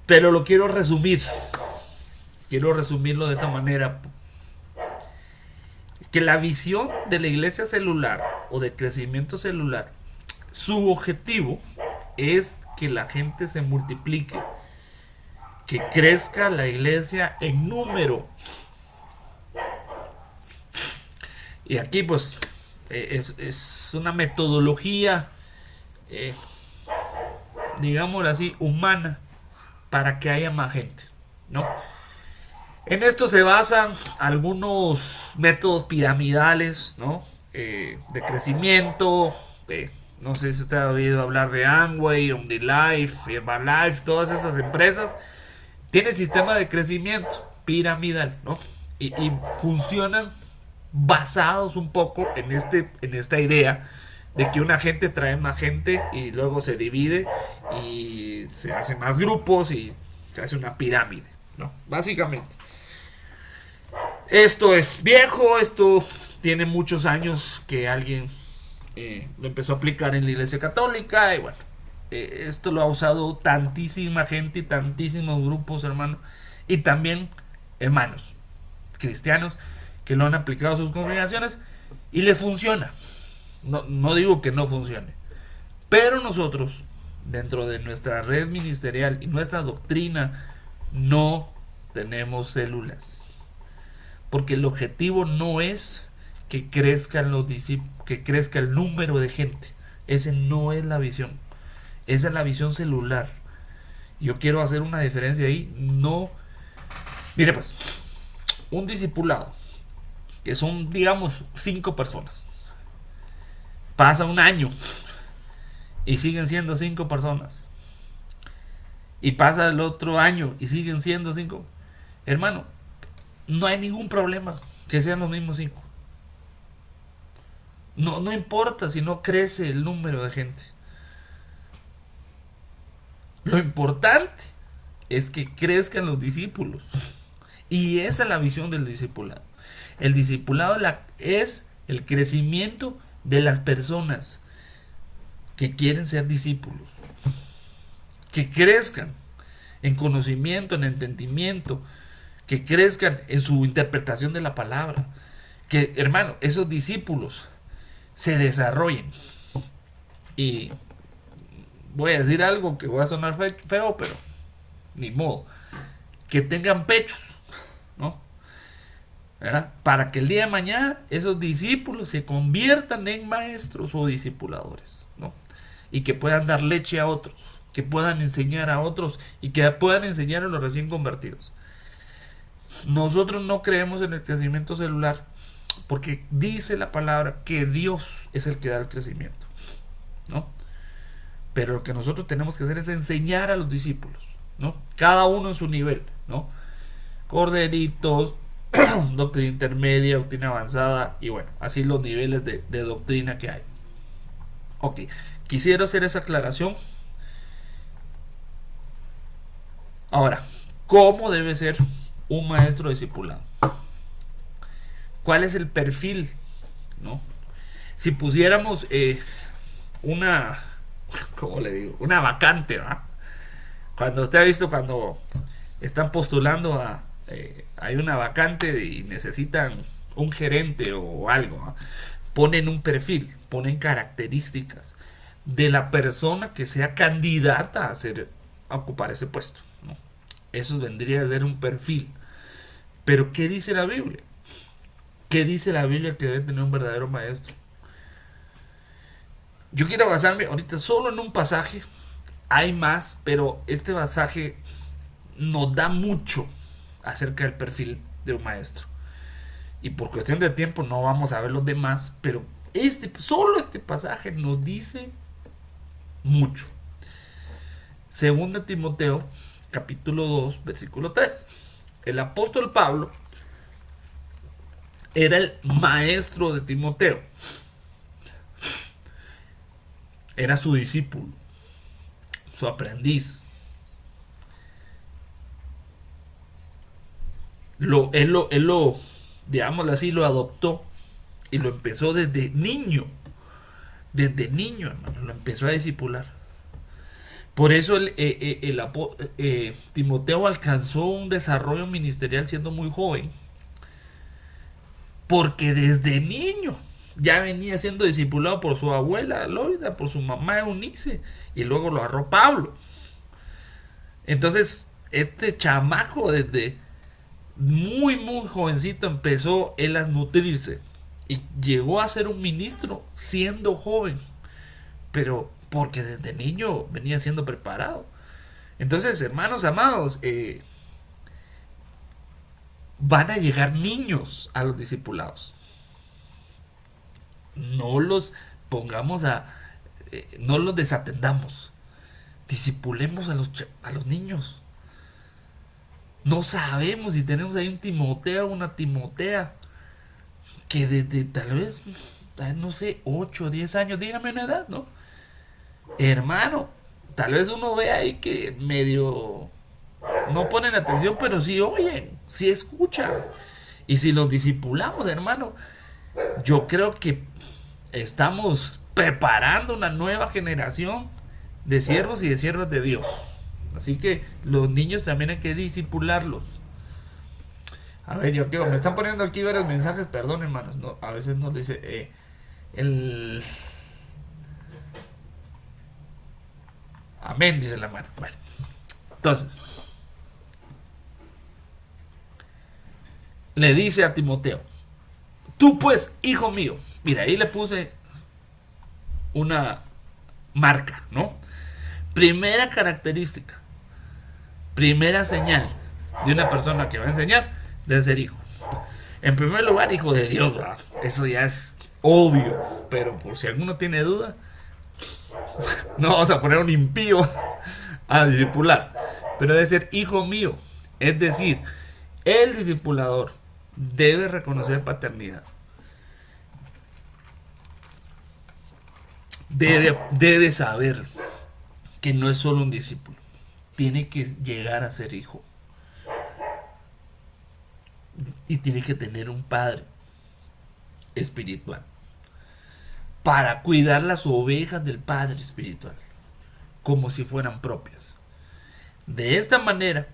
pero lo quiero resumirlo de esa manera, que la visión de la iglesia celular o de crecimiento celular, su objetivo es que la gente se multiplique, que crezca la iglesia en número. Y aquí pues es una metodología, eh, digámoslo así, humana, para que haya más gente, ¿no? En esto se basan algunos métodos piramidales, ¿no? De crecimiento. No sé si usted ha oído hablar de Amway, OmniLife, Herbalife, todas esas empresas tienen sistema de crecimiento piramidal, ¿no? Y funcionan basados un poco en esta idea de que una gente trae más gente y luego se divide y se hacen más grupos y se hace una pirámide, ¿no? Básicamente. Esto es viejo, esto tiene muchos años que alguien lo empezó a aplicar en la iglesia católica y bueno, esto lo ha usado tantísima gente y tantísimos grupos, hermano, y también hermanos cristianos que lo han aplicado a sus congregaciones y les funciona. No digo que no funcione, pero nosotros, dentro de nuestra red ministerial y nuestra doctrina, no tenemos células. Porque el objetivo no es que crezcan los discípulos, que crezca el número de gente. Esa no es la visión. Esa es la visión celular. Yo quiero hacer una diferencia ahí. No. Mire pues, un discipulado, que son, digamos, 5 personas. Pasa un año y siguen siendo 5 personas. Y pasa el otro año y siguen siendo 5. Hermano, no hay ningún problema que sean los mismos 5. No importa si no crece el número de gente. Lo importante es que crezcan los discípulos. Y esa es la visión del discipulado. El discipulado es el crecimiento de las personas que quieren ser discípulos. Que crezcan en conocimiento, en entendimiento, que crezcan en su interpretación de la palabra. Que, hermano, esos discípulos se desarrollen. Y voy a decir algo que va a sonar feo, pero ni modo. Que tengan pechos, ¿no? ¿Verdad? Para que el día de mañana esos discípulos se conviertan en maestros o discipuladores, ¿no? Y que puedan dar leche a otros, que puedan enseñar a otros y que puedan enseñar a los recién convertidos. Nosotros no creemos en el crecimiento celular porque dice la palabra que Dios es el que da el crecimiento, ¿no? Pero lo que nosotros tenemos que hacer es enseñar a los discípulos, ¿no? Cada uno en su nivel, ¿no? Corderitos, doctrina intermedia, doctrina avanzada y bueno, así los niveles de doctrina que hay. Ok, quisiera hacer esa aclaración. Ahora, ¿cómo debe ser un maestro discipulado? ¿Cuál es el perfil? ¿No? Si pusiéramos una, ¿cómo le digo? Una vacante, ¿va? Cuando usted ha visto cuando están postulando hay una vacante y necesitan un gerente o algo, ¿va? Ponen un perfil, ponen características de la persona que sea candidata a ocupar ese puesto, ¿no? Eso vendría a ser un perfil. Pero ¿qué dice la Biblia? ¿Qué dice la Biblia que debe tener un verdadero maestro? Yo quiero basarme ahorita solo en un pasaje. Hay más, pero este pasaje nos da mucho acerca del perfil de un maestro. Y por cuestión de tiempo no vamos a ver los demás, pero solo este pasaje nos dice mucho. Segunda Timoteo, capítulo 2, versículo 3. El apóstol Pablo era el maestro de Timoteo. Era su discípulo, su aprendiz. Él lo, digámoslo así, lo adoptó y lo empezó desde niño. Desde niño, hermano, lo empezó a discipular. Por eso Timoteo alcanzó un desarrollo ministerial siendo muy joven. Porque desde niño ya venía siendo discipulado por su abuela Loida, por su mamá Eunice, y luego lo agarró Pablo. Entonces, este chamaco desde muy jovencito empezó él a nutrirse y llegó a ser un ministro siendo joven, pero porque desde niño venía siendo preparado. Entonces, hermanos amados, van a llegar niños a los discipulados. No los pongamos no los desatendamos. Discipulemos a los niños. No sabemos si tenemos ahí un Timoteo o una Timotea que desde tal vez, no sé, 8 o 10 años, dígame una edad, ¿no? Hermano, tal vez uno ve ahí que medio no ponen atención, pero sí oyen, sí escuchan. Y si los discipulamos, hermano, yo creo que estamos preparando una nueva generación de siervos y de siervas de Dios. Así que los niños también hay que discipularlos. A ver, yo quiero, me están poniendo aquí varios mensajes, perdón, hermanos, no, a veces nos dice el amén, dice la mano. Bueno, entonces le dice a Timoteo: tú pues, hijo mío, mira, ahí le puse una marca, ¿no? Primera característica, primera señal de una persona que va a enseñar debe ser hijo. En primer lugar, hijo de Dios, ¿verdad? Eso ya es obvio, pero por si alguno tiene duda, no vamos a poner un impío a discipular, pero debe ser hijo mío. Es decir, el discipulador debe reconocer paternidad. Debe saber que no es solo un discípulo, tiene que llegar a ser hijo. Y tiene que tener un padre espiritual para cuidar las ovejas del padre espiritual como si fueran propias. De esta manera,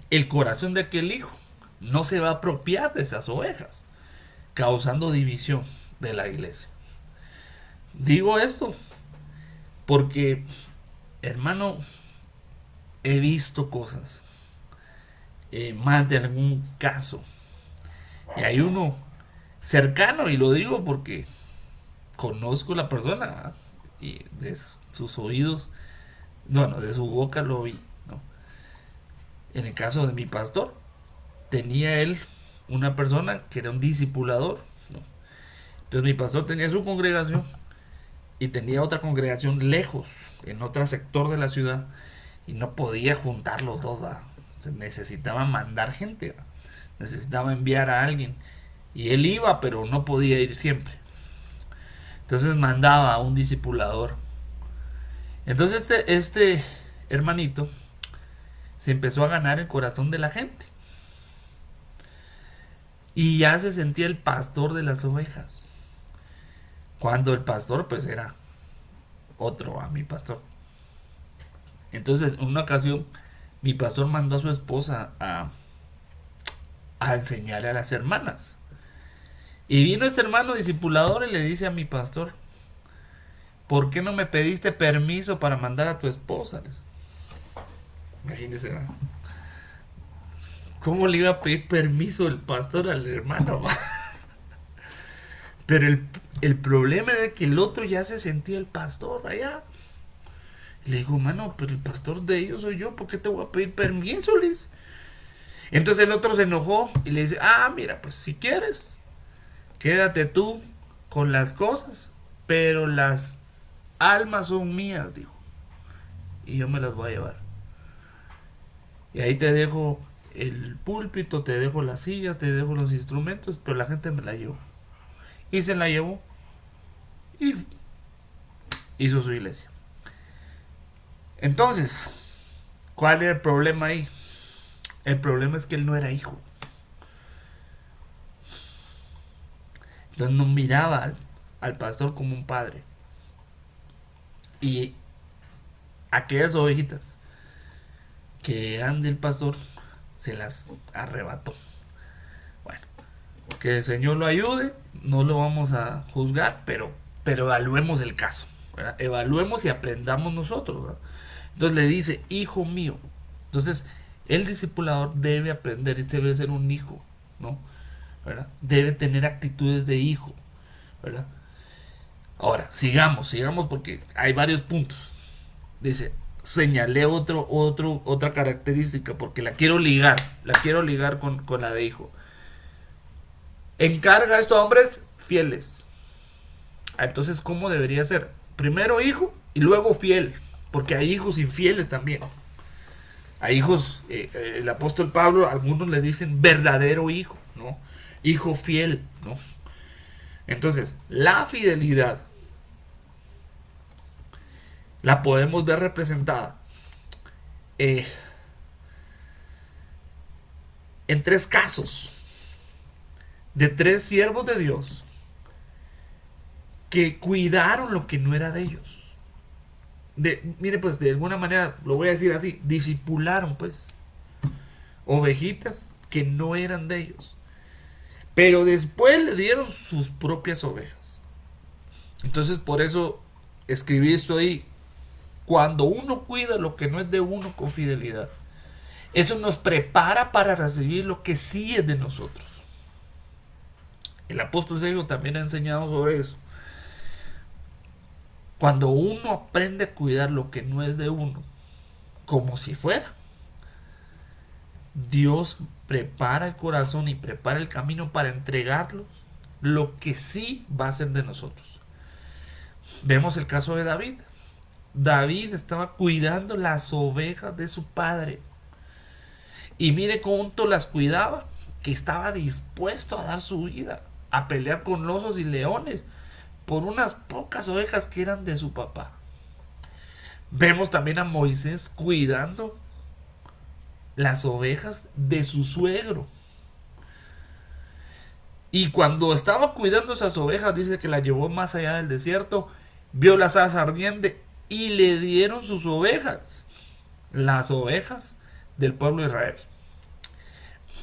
el corazón de aquel hijo no se va a apropiar de esas ovejas, causando división de la iglesia. Digo esto porque, hermano, he visto cosas, más de algún caso, y hay uno cercano, y lo digo porque conozco la persona, y de sus oídos, bueno, de su boca lo oí, ¿no? En el caso de mi pastor, tenía él una persona que era un discipulador, ¿no? Entonces mi pastor tenía su congregación y tenía otra congregación lejos, en otro sector de la ciudad, y no podía juntar los dos, ¿verdad? Se necesitaba mandar gente, ¿verdad? Necesitaba enviar a alguien, y él iba, pero no podía ir siempre. Entonces mandaba a un discipulador. Entonces este hermanito se empezó a ganar el corazón de la gente. Y ya se sentía el pastor de las ovejas. Cuando el pastor pues era otro, a mi pastor. Entonces en una ocasión mi pastor mandó a su esposa a enseñar a las hermanas. Y vino este hermano discipulador y le dice a mi pastor: ¿por qué no me pediste permiso para mandar a tu esposa? Imagínese, ¿no? ¿Cómo le iba a pedir permiso el pastor al hermano? Pero el problema era que el otro ya se sentía el pastor allá. Le digo: mano, pero el pastor de ellos soy yo, ¿por qué te voy a pedir permiso? Le dice. Entonces el otro se enojó y le dice: mira, pues si quieres, quédate tú con las cosas, pero las almas son mías, dijo. y yo me las voy a llevar. Y ahí te dejo el púlpito, te dejo las sillas, te dejo los instrumentos, pero la gente me la llevó. Y se la llevó y hizo su iglesia. Entonces, ¿cuál era el problema ahí? El problema es que él no era hijo. Entonces no miraba al pastor como un padre. Y aquellas ovejitas que eran del pastor se las arrebató. Bueno, que el Señor lo ayude, no lo vamos a juzgar, pero evaluemos el caso, ¿verdad? Evaluemos y aprendamos nosotros, ¿verdad? Entonces le dice, hijo mío. Entonces, el discipulador debe aprender y debe ser un hijo, ¿no? ¿Verdad? Debe tener actitudes de hijo, ¿verdad? Ahora, sigamos porque hay varios puntos. Dice, señalé otra característica porque la quiero ligar con la de hijo. Encarga esto a hombres fieles. Entonces, ¿cómo debería ser? Primero hijo y luego fiel, porque hay hijos infieles también. Hay hijos, el apóstol Pablo, algunos le dicen verdadero hijo, ¿no? Hijo fiel, ¿no? Entonces, la fidelidad la podemos ver representada en tres casos de tres siervos de Dios que cuidaron lo que no era de ellos. Mire, pues de alguna manera, lo voy a decir así, discipularon pues ovejitas que no eran de ellos. Pero después le dieron sus propias ovejas. Entonces por eso escribí esto ahí. Cuando uno cuida lo que no es de uno con fidelidad, eso nos prepara para recibir lo que sí es de nosotros. El apóstol Sergio también ha enseñado sobre eso. Cuando uno aprende a cuidar lo que no es de uno, como si fuera, Dios prepara el corazón y prepara el camino para entregarlos lo que sí va a ser de nosotros. Vemos el caso de David. David estaba cuidando las ovejas de su padre. Y mire cuánto las cuidaba, que estaba dispuesto a dar su vida, a pelear con osos y leones por unas pocas ovejas que eran de su papá. Vemos también a Moisés cuidando las ovejas de su suegro. Y cuando estaba cuidando esas ovejas, dice que las llevó más allá del desierto, vio la zarza ardiente y le dieron sus ovejas, las ovejas del pueblo de Israel.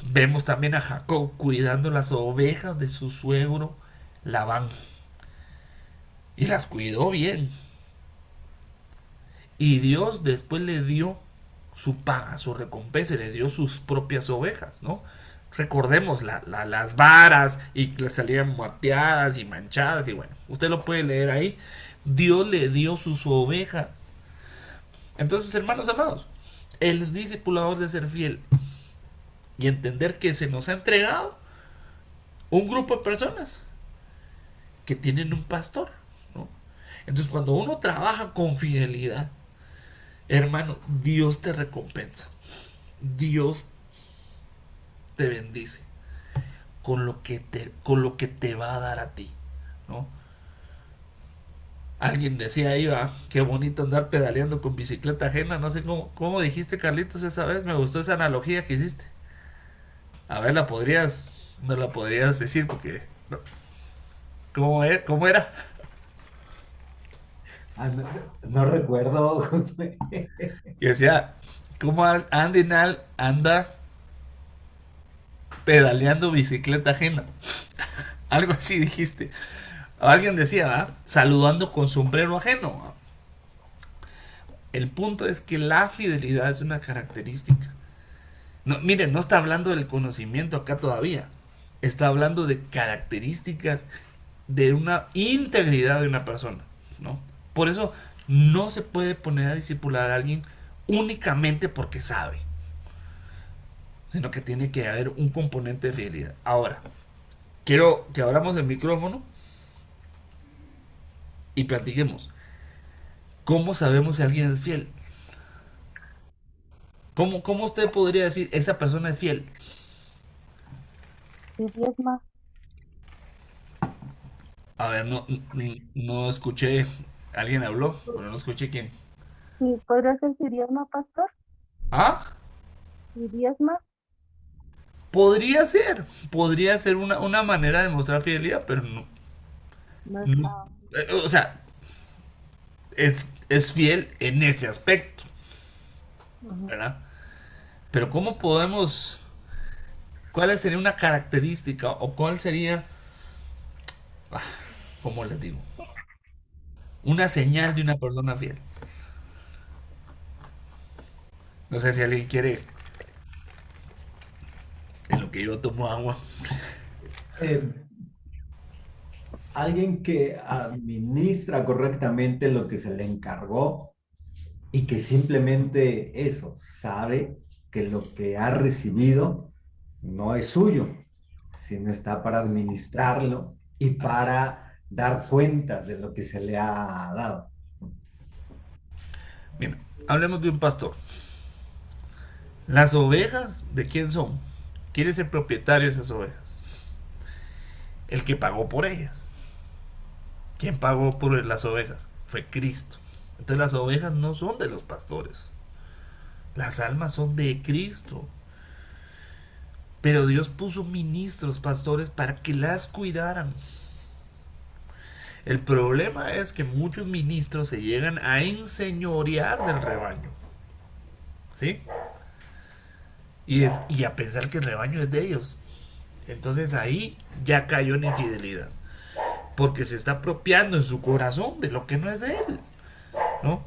Vemos también a Jacob cuidando las ovejas de su suegro Labán. Y las cuidó bien. Y Dios después le dio su paga, su recompensa, le dio sus propias ovejas, ¿no? Recordemos las varas y que salían moteadas y manchadas y bueno, usted lo puede leer ahí. Dios le dio sus ovejas. Entonces, hermanos amados, el discipulador de ser fiel y entender que se nos ha entregado un grupo de personas que tienen un pastor, ¿no? Entonces, cuando uno trabaja con fidelidad, hermano, Dios te recompensa. Dios te bendice con lo que te va a dar a ti, ¿no? Alguien decía ahí, va, qué bonito andar pedaleando con bicicleta ajena. No sé cómo dijiste, Carlitos, esa vez. Me gustó esa analogía que hiciste. A ver, no la podrías decir porque... No. ¿Cómo era? No recuerdo, José. Que decía, ¿cómo Andinal anda pedaleando bicicleta ajena? Algo así dijiste. Alguien decía, ¿ah? Saludando con sombrero ajeno. El punto es que la fidelidad es una característica. No, miren, no está hablando del conocimiento acá todavía. Está hablando de características de una integridad de una persona, ¿no? Por eso no se puede poner a discipular a alguien únicamente porque sabe, sino que tiene que haber un componente de fidelidad. Ahora, quiero que abramos el micrófono y platiquemos. ¿Cómo sabemos si alguien es fiel? ¿Cómo usted podría decir esa persona es fiel? y diezma. A ver, no escuché. ¿Alguien habló? Pero no escuché quién. Sí, podría ser si diezma, pastor, ¿Ah? y diezma. Podría ser una manera de mostrar fidelidad, pero no, No no- está. o sea, es fiel en ese aspecto, Ujú. ¿verdad? Pero ¿cómo podemos, cuál sería una característica o cuál sería, cómo les digo, una señal de una persona fiel? No sé si alguien quiere, en lo que yo tomo agua. Eh, Alguien que administra correctamente lo que se le encargó y que simplemente eso, sabe que lo que ha recibido no es suyo, sino está para administrarlo y Así. para dar cuentas de lo que se le ha dado. Mira, hablemos de un pastor. Las ovejas, ¿de quién son? ¿Quién es el propietario de esas ovejas? El que pagó por ellas. ¿Quién pagó por las ovejas? Fue Cristo. Entonces las ovejas no son de los pastores. Las almas son de Cristo. Pero Dios puso ministros, pastores, para que las cuidaran. El problema es que muchos ministros se llegan a enseñorear del rebaño. ¿Sí? Y a pensar que el rebaño es de ellos. Entonces ahí ya cayó en infidelidad. Porque se está apropiando en su corazón de lo que no es de él. ¿No?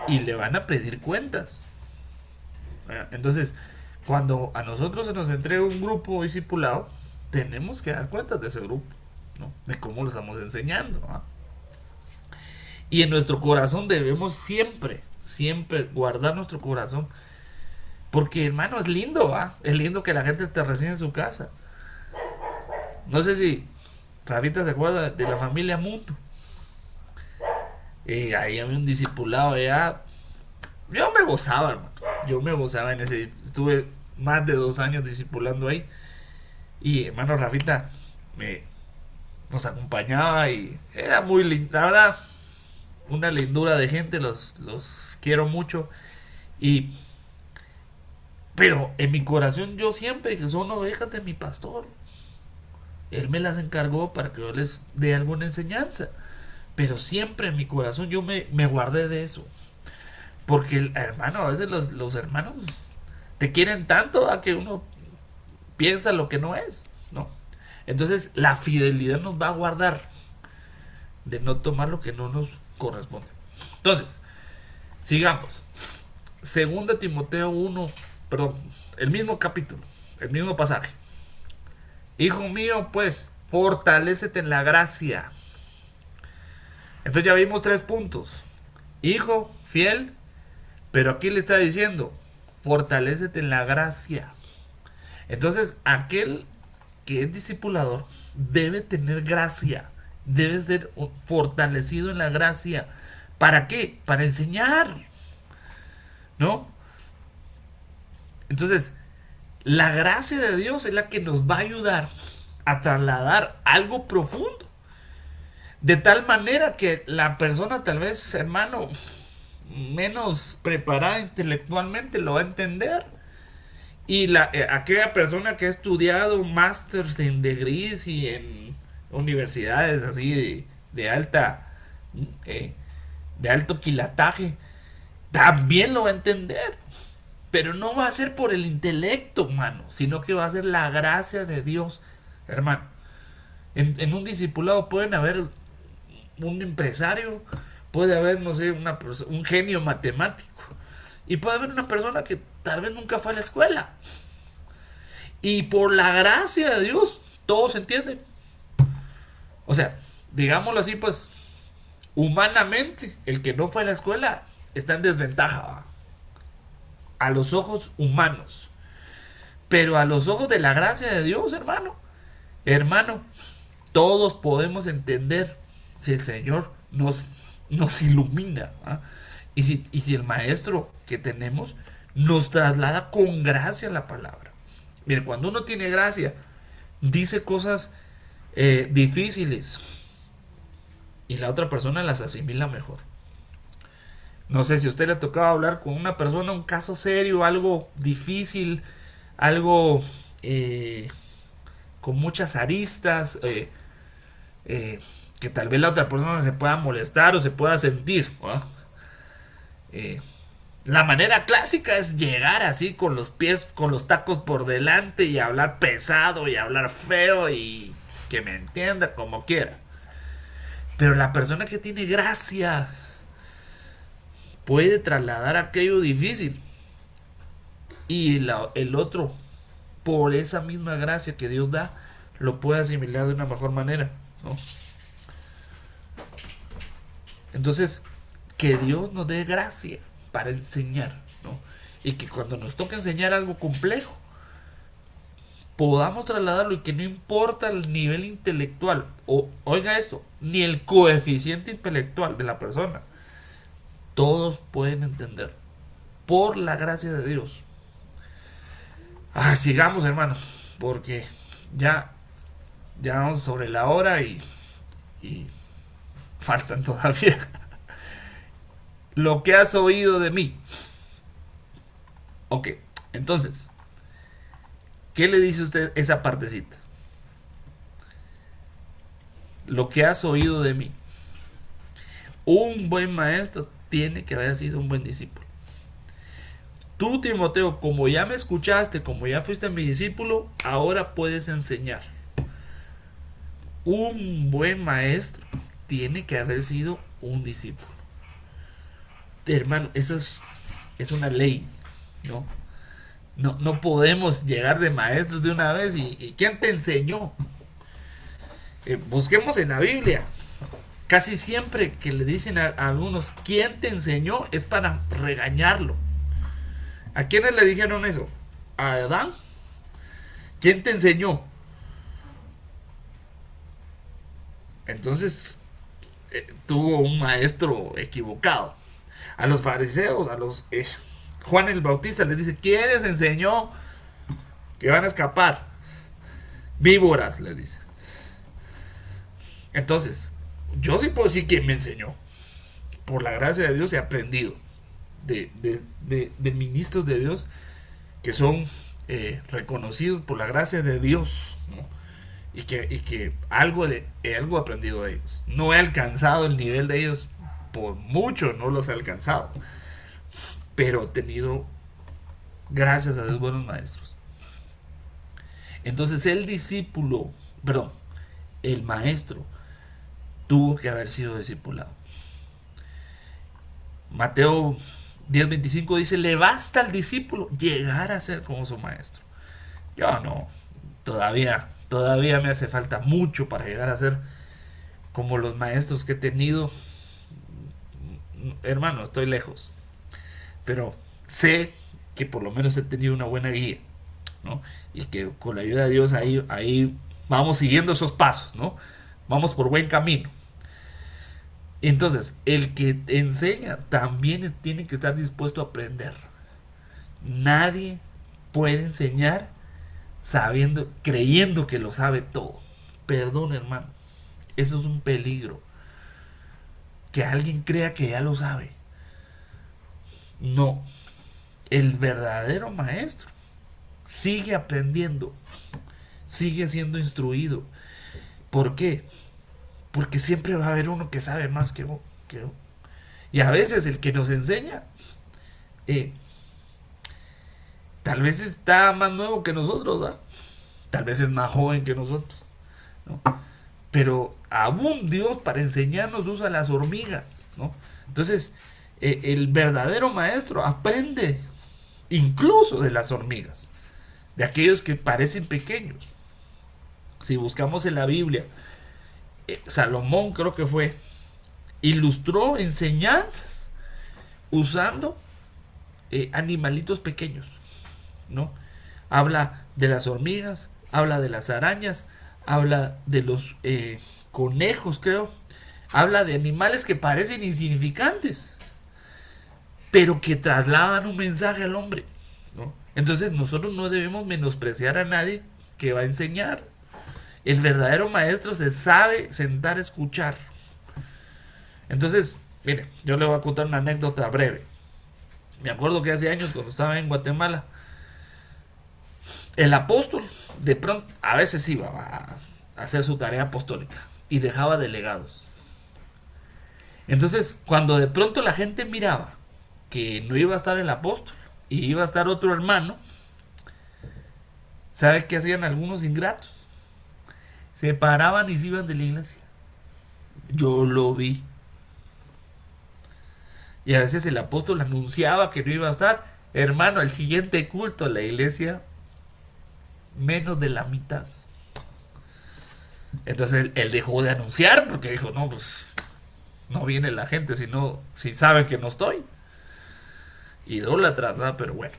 Y le van a pedir cuentas. Entonces, cuando a nosotros se nos entrega un grupo discipulado, tenemos que dar cuentas de ese grupo, ¿no? De cómo lo estamos enseñando. ¿Ah? Y en nuestro corazón debemos siempre guardar nuestro corazón. Porque, hermano, es lindo, ¿ah? Es lindo que la gente te reciba en su casa. No sé si Rafita se acuerda de la familia Mundo. Ahí había un discipulado allá. Yo me gozaba, hermano. Yo me gozaba en ese. Estuve más de 2 años discipulando ahí. Y hermano Rafita me, nos acompañaba y era muy linda, la verdad, una lindura de gente, los quiero mucho. Y, pero en mi corazón yo siempre dije, son ovejas de mi pastor. Él me las encargó para que yo les dé alguna enseñanza. Pero siempre en mi corazón yo me guardé de eso. Porque, hermano, a veces los hermanos te quieren tanto a que uno piensa lo que no es, ¿no? Entonces, la fidelidad nos va a guardar de no tomar lo que no nos corresponde. Entonces, sigamos. Segunda Timoteo 1, perdón, el mismo capítulo, el mismo pasaje. Hijo mío, pues, fortalécete en la gracia. Entonces ya vimos 3 puntos. Hijo, fiel, pero aquí le está diciendo, fortalécete en la gracia. Entonces, aquel que es discipulador debe tener gracia, debe ser fortalecido en la gracia. ¿Para qué? Para enseñar, ¿no? Entonces, la gracia de Dios es la que nos va a ayudar a trasladar algo profundo. De tal manera que la persona, tal vez, hermano, menos preparada intelectualmente lo va a entender. Y aquella persona que ha estudiado masters en degrees y en universidades así de alta, eh, de alto quilataje, también lo va a entender. Pero no va a ser por el intelecto, mano, sino que va a ser la gracia de Dios, hermano. En un discipulado pueden haber un empresario, puede haber, no sé, un genio matemático. Y puede haber una persona que tal vez nunca fue a la escuela. Y por la gracia de Dios, todo se entiende. O sea, digámoslo así, pues, humanamente, el que no fue a la escuela está en desventaja, ¿va? A los ojos humanos. Pero a los ojos de la gracia de Dios, hermano, todos podemos entender si el Señor nos ilumina. ¿Ah? Y si el maestro que tenemos nos traslada con gracia la palabra. Mire, cuando uno tiene gracia, dice cosas difíciles y la otra persona las asimila mejor. No sé si a usted le ha tocado hablar con una persona, un caso serio, algo difícil, algo con muchas aristas, que tal vez la otra persona se pueda molestar o se pueda sentir, ¿no? La manera clásica es llegar así con los pies, con los tacos por delante y hablar pesado y hablar feo y que me entienda como quiera. Pero la persona que tiene gracia puede trasladar aquello difícil y el otro, por esa misma gracia que Dios da, lo puede asimilar de una mejor manera, ¿no? Entonces, que Dios nos dé gracia para enseñar, ¿no? Y que cuando nos toque enseñar algo complejo, podamos trasladarlo y que no importa el nivel intelectual, o oiga esto, ni el coeficiente intelectual de la persona, todos pueden entender por la gracia de Dios. Sigamos, hermanos, porque ya vamos sobre la hora y faltan todavía. Lo que has oído de mí. Ok, entonces, ¿qué le dice usted esa partecita? Lo que has oído de mí. Un buen maestro tiene que haber sido un buen discípulo. Tú, Timoteo, como ya me escuchaste, como ya fuiste mi discípulo, ahora puedes enseñar. Un buen maestro tiene que haber sido un discípulo. Hermano, eso es una ley, ¿no? No podemos llegar de maestros de una vez y ¿quién te enseñó? Busquemos en la Biblia. Casi siempre que le dicen a algunos ¿quién te enseñó? Es para regañarlo. ¿A quiénes le dijeron eso? ¿A Adán? ¿Quién te enseñó? Entonces tuvo un maestro equivocado. A los fariseos, a los Juan el Bautista les dice, ¿quién les enseñó que van a escapar? Víboras, les dice. Entonces, yo sí puedo decir quién me enseñó. Por la gracia de Dios he aprendido de ministros de Dios que son reconocidos por la gracia de Dios, ¿no? Y que algo he aprendido de ellos. No he alcanzado el nivel de ellos, por mucho no los he alcanzado, pero he tenido, gracias a Dios, buenos maestros. Entonces el maestro tuvo que haber sido discipulado. Mateo 10:25 dice, le basta al discípulo llegar a ser como su maestro. Yo no, todavía me hace falta mucho para llegar a ser como los maestros que he tenido. Hermano, estoy lejos, pero sé que por lo menos he tenido una buena guía, ¿no? Y que con la ayuda de Dios ahí vamos siguiendo esos pasos, ¿no? Vamos por buen camino. Entonces, el que enseña también tiene que estar dispuesto a aprender. Nadie puede enseñar creyendo que lo sabe todo. Perdón, hermano, eso es un peligro. Que alguien crea que ya lo sabe. No. El verdadero maestro sigue aprendiendo, sigue siendo instruido. ¿Por qué? Porque siempre va a haber uno que sabe más que vos. Y a veces el que nos enseña tal vez está más nuevo que nosotros, ¿verdad? Tal vez es más joven que nosotros, ¿no? Pero aún Dios para enseñarnos usa las hormigas, ¿no? Entonces, el verdadero maestro aprende incluso de las hormigas, de aquellos que parecen pequeños. Si buscamos en la Biblia, Salomón creo que fue, ilustró enseñanzas usando animalitos pequeños, ¿no? Habla de las hormigas, habla de las arañas, habla de los conejos, creo. Habla de animales que parecen insignificantes, pero que trasladan un mensaje al hombre, ¿no? Entonces nosotros no debemos menospreciar a nadie que va a enseñar. El verdadero maestro se sabe sentar a escuchar. Entonces, mire, yo le voy a contar una anécdota breve. Me acuerdo que hace años, cuando estaba en Guatemala, el apóstol de pronto a veces iba a hacer su tarea apostólica y dejaba delegados. Entonces, cuando de pronto la gente miraba que no iba a estar el apóstol y iba a estar otro hermano, ¿sabe qué hacían algunos ingratos? Se paraban y se iban de la iglesia. Yo lo vi. Y a veces el apóstol anunciaba que no iba a estar. Hermano, el siguiente culto, la iglesia, menos de la mitad. Entonces él dejó de anunciar porque dijo, no, pues no viene la gente si saben que no estoy. Idólatras, ¿no? Pero bueno.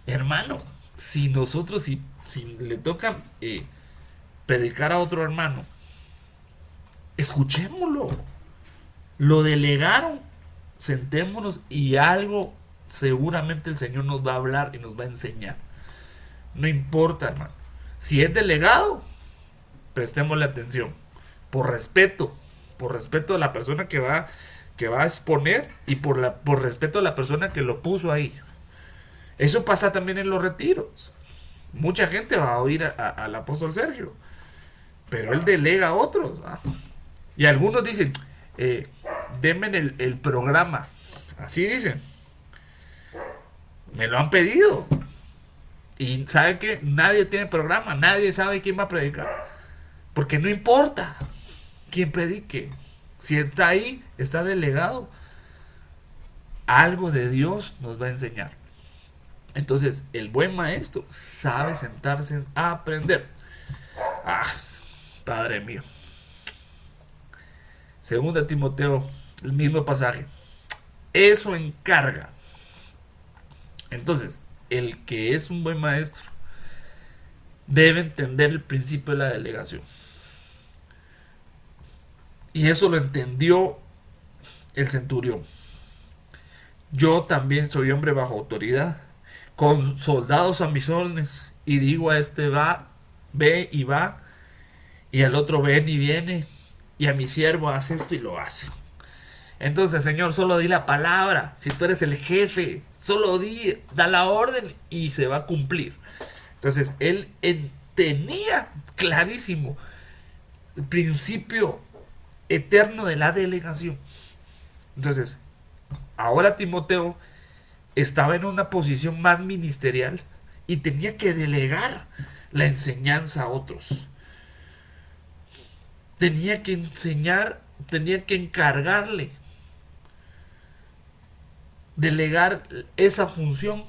Hermano, si nosotros, si le toca predicar a otro hermano, escuchémoslo. Lo delegaron, sentémonos y algo seguramente el Señor nos va a hablar y nos va a enseñar. No importa, hermano. Si es delegado, prestémosle atención. Por respeto a la persona que va a exponer y por respeto a la persona que lo puso ahí. Eso pasa también en los retiros. Mucha gente va a oír al apóstol Sergio, pero él delega a otros, ¿va? Y algunos dicen, denme el programa. Así dicen. Me lo han pedido. Y ¿sabe qué? Nadie tiene programa. Nadie sabe quién va a predicar. Porque no importa quién predique. Si está ahí, está delegado. Algo de Dios nos va a enseñar. Entonces, el buen maestro sabe sentarse a aprender. Padre mío. Segunda Timoteo, el mismo pasaje. Eso encarga. Entonces, el que es un buen maestro debe entender el principio de la delegación. Y eso lo entendió el centurión. Yo también soy hombre bajo autoridad, con soldados a mis órdenes, y digo a este va, ve y va, y al otro ven y viene, y a mi siervo hace esto y lo hace. Entonces, Señor, solo di la palabra. Si tú eres el jefe, solo da la orden y se va a cumplir. Entonces, él tenía clarísimo el principio eterno de la delegación. Entonces, ahora Timoteo estaba en una posición más ministerial y tenía que delegar la enseñanza a otros. Tenía que enseñar, tenía que encargarle, delegar esa función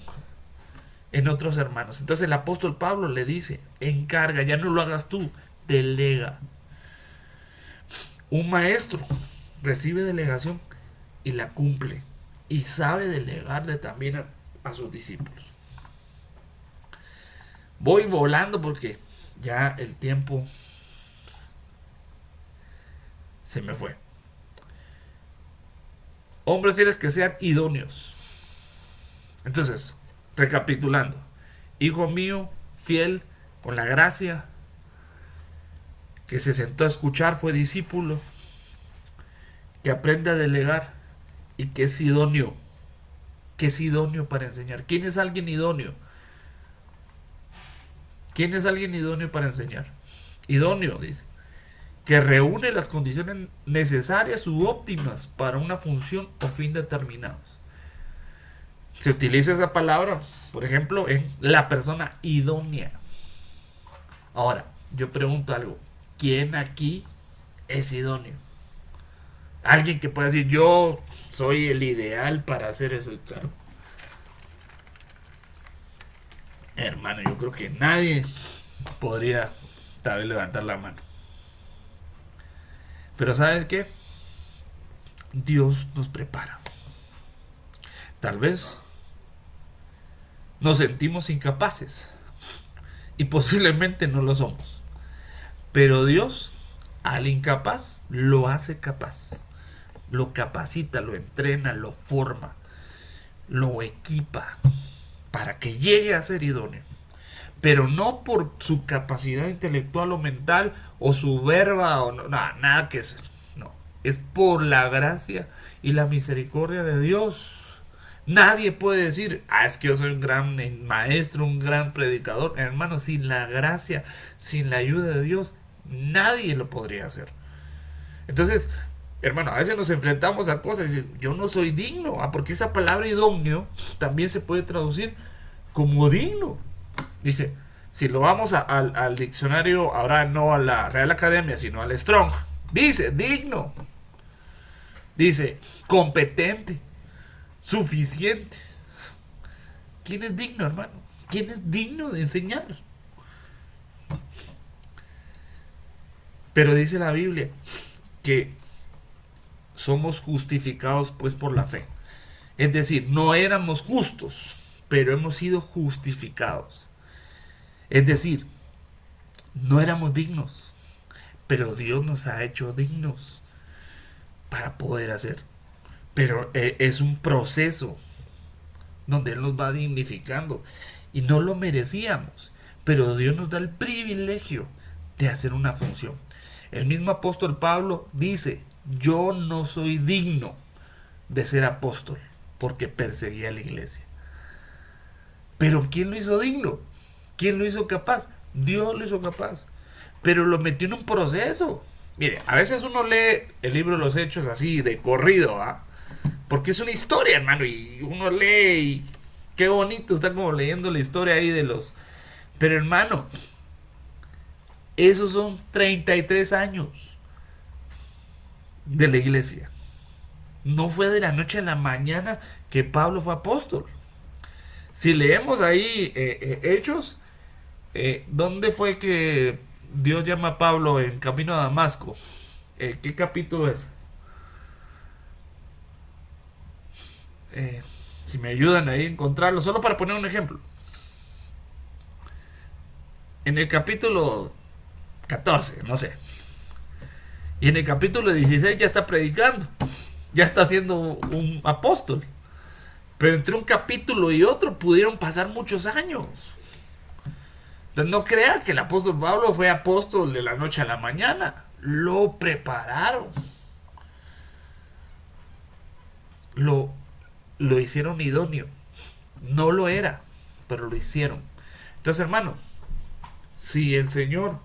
en otros hermanos. Entonces el apóstol Pablo le dice, encarga, ya no lo hagas tú, delega. Un maestro recibe delegación y la cumple, y sabe delegarle también a sus discípulos. Voy volando porque ya el tiempo se me fue. Hombres fieles que sean idóneos. Entonces, recapitulando. Hijo mío, fiel, con la gracia, que se sentó a escuchar, fue discípulo, que aprende a delegar y que es idóneo. Que es idóneo para enseñar. ¿Quién es alguien idóneo? ¿Quién es alguien idóneo para enseñar? Idóneo, dice, que reúne las condiciones necesarias u óptimas para una función o fin determinados. Se utiliza esa palabra, por ejemplo, en la persona idónea. Ahora, yo pregunto algo. ¿Quién aquí es idóneo? Alguien que pueda decir, yo soy el ideal para hacer eso, claro. Hermano, yo creo que nadie podría tal vez levantar la mano. Pero ¿sabes qué? Dios nos prepara. Tal vez nos sentimos incapaces y posiblemente no lo somos. Pero Dios al incapaz lo hace capaz. Lo capacita, lo entrena, lo forma. lo equipa para que llegue a ser idóneo. Pero no por su capacidad intelectual o mental o su verba o no, nada que eso. No, es por la gracia y la misericordia de Dios. Nadie puede decir, es que yo soy un gran maestro, un gran predicador. Hermano, sin la gracia, sin la ayuda de Dios, nadie lo podría hacer. Entonces, hermano, a veces nos enfrentamos a cosas y dicen, yo no soy digno, porque esa palabra idóneo también se puede traducir como digno. Dice, si lo vamos al diccionario, ahora no a la Real Academia, sino al Strong, dice digno, dice competente, suficiente. ¿Quién es digno, hermano? ¿Quién es digno de enseñar? Pero dice la Biblia que somos justificados pues por la fe. Es decir, no éramos justos, pero hemos sido justificados. Es decir, no éramos dignos, pero Dios nos ha hecho dignos para poder hacer. Pero es un proceso donde Él nos va dignificando y no lo merecíamos, pero Dios nos da el privilegio de hacer una función. El mismo apóstol Pablo dice, yo no soy digno de ser apóstol porque perseguía a la iglesia. Pero ¿quién lo hizo digno? ¿Quién lo hizo capaz? Dios lo hizo capaz. Pero lo metió en un proceso. Mire, a veces uno lee el libro de los Hechos así, de corrido, ¿ah? Porque es una historia, hermano, y uno lee y qué bonito, está como leyendo la historia ahí de los... Pero hermano, esos son 33 años de la iglesia. No fue de la noche a la mañana que Pablo fue apóstol. Si leemos ahí Hechos, ¿dónde fue que Dios llama a Pablo en camino a Damasco? ¿Qué capítulo es? Si me ayudan ahí a encontrarlo, solo para poner un ejemplo. En el capítulo 14, no sé. Y en el capítulo 16 ya está predicando. Ya está siendo un apóstol. Pero entre un capítulo y otro pudieron pasar muchos años. Entonces no crea que el apóstol Pablo fue apóstol de la noche a la mañana. Lo prepararon. Lo hicieron idóneo. No lo era, pero lo hicieron. Entonces, hermano, si el Señor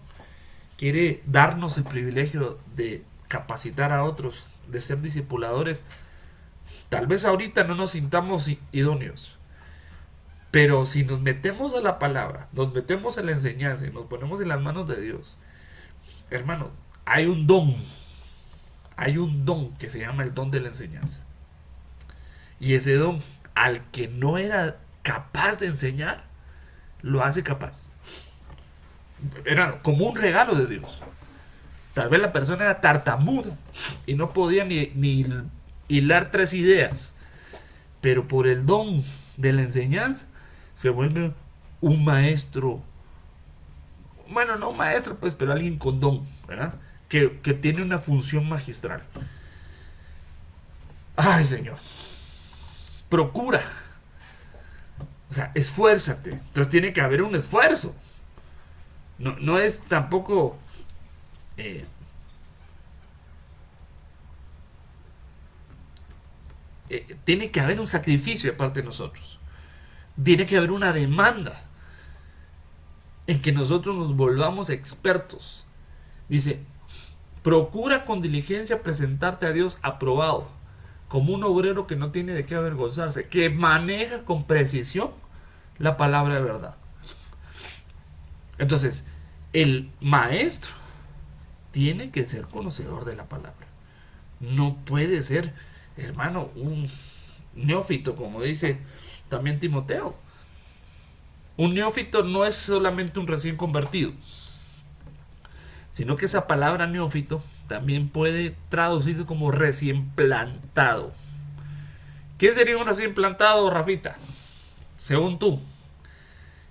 quiere darnos el privilegio de capacitar a otros, de ser discipuladores, tal vez ahorita no nos sintamos idóneos, pero si nos metemos a la palabra, nos metemos a la enseñanza y nos ponemos en las manos de Dios, hermano, hay un don que se llama el don de la enseñanza. Y ese don, al que no era capaz de enseñar, lo hace capaz. Era como un regalo de Dios. Tal vez la persona era tartamuda y no podía ni hilar tres ideas, pero por el don de la enseñanza se vuelve un maestro. Bueno, no un maestro, pues, pero alguien con don, ¿verdad? Que tiene una función magistral. Ay, Señor. Procura. O sea, esfuérzate. Entonces tiene que haber un esfuerzo. No es tampoco... tiene que haber un sacrificio de parte de nosotros. Tiene que haber una demanda en que nosotros nos volvamos expertos. Dice, procura con diligencia presentarte a Dios aprobado, como un obrero que no tiene de qué avergonzarse, que maneja con precisión la palabra de verdad. Entonces, el maestro tiene que ser conocedor de la palabra. No puede ser, hermano, un neófito, como dice también Timoteo. Un neófito no es solamente un recién convertido, sino que esa palabra neófito también puede traducirse como recién plantado. ¿Quién sería un recién plantado, Rafita? Según tú,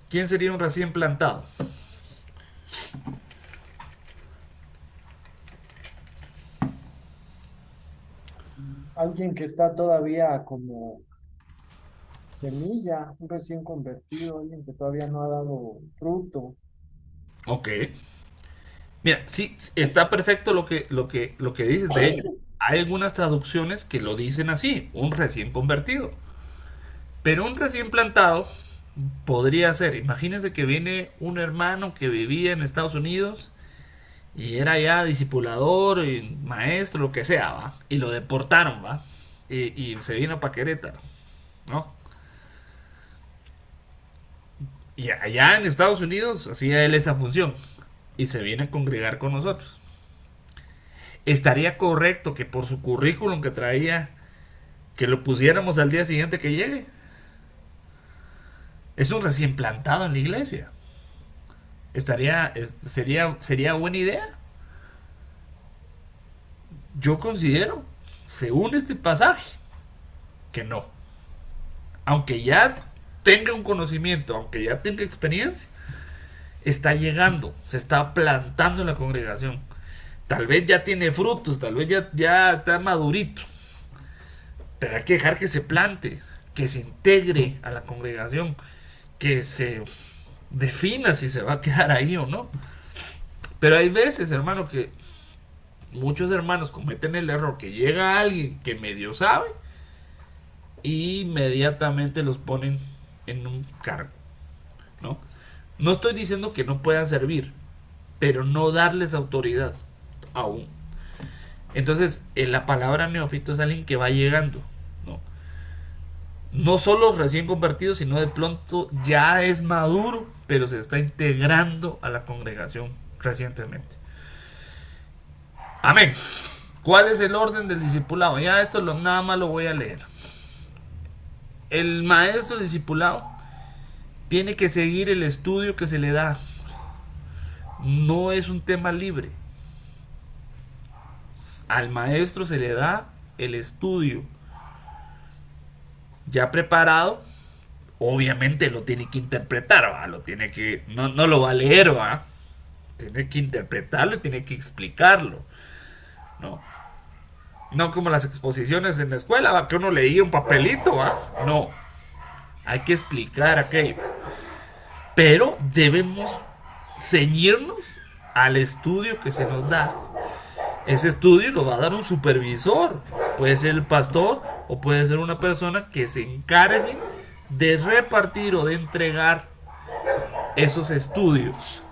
¿quién sería un recién plantado? Alguien que está todavía como semilla, un recién convertido, alguien que todavía no ha dado fruto. Ok. Mira, sí, está perfecto lo que dices. De hecho, hay algunas traducciones que lo dicen así, un recién convertido. Pero un recién plantado podría ser, imagínense que viene un hermano que vivía en Estados Unidos y era ya discipulador y maestro, lo que sea, ¿va? Y lo deportaron, ¿va? Y se vino para Querétaro, ¿no? Y allá en Estados Unidos hacía él esa función y se viene a congregar con nosotros. Estaría correcto que por su currículum que traía, que lo pusiéramos al día siguiente que llegue. Es un recién plantado en la iglesia. Sería buena idea. Yo considero, según este pasaje, que no. Aunque ya tenga un conocimiento, aunque ya tenga experiencia, está llegando, se está plantando en la congregación. Tal vez ya tiene frutos, tal vez ya está madurito. Pero hay que dejar que se plante, que se integre a la congregación, que se defina si se va a quedar ahí o no. Pero hay veces, hermano, que muchos hermanos cometen el error que llega alguien que medio sabe y inmediatamente los ponen en un cargo, ¿no? No estoy diciendo que no puedan servir, pero no darles autoridad aún. Entonces, en la palabra neófito es alguien que va llegando, ¿no? No solo recién convertido, sino de pronto ya es maduro, pero se está integrando a la congregación recientemente. Amén. ¿Cuál es el orden del discipulado? Ya esto nada más lo voy a leer. El maestro discipulado tiene que seguir el estudio que se le da. No es un tema libre. Al maestro se le da el estudio ya preparado. Obviamente lo tiene que interpretar, ¿va? Lo tiene que, no lo va a leer, ¿va? Tiene que interpretarlo y tiene que explicarlo, ¿no? No como las exposiciones en la escuela, ¿va? Que uno leía un papelito, ¿va? No, hay que explicar aquello. Pero debemos ceñirnos al estudio que se nos da. Ese estudio lo va a dar un supervisor. Puede ser el pastor o puede ser una persona que se encargue de repartir o de entregar esos estudios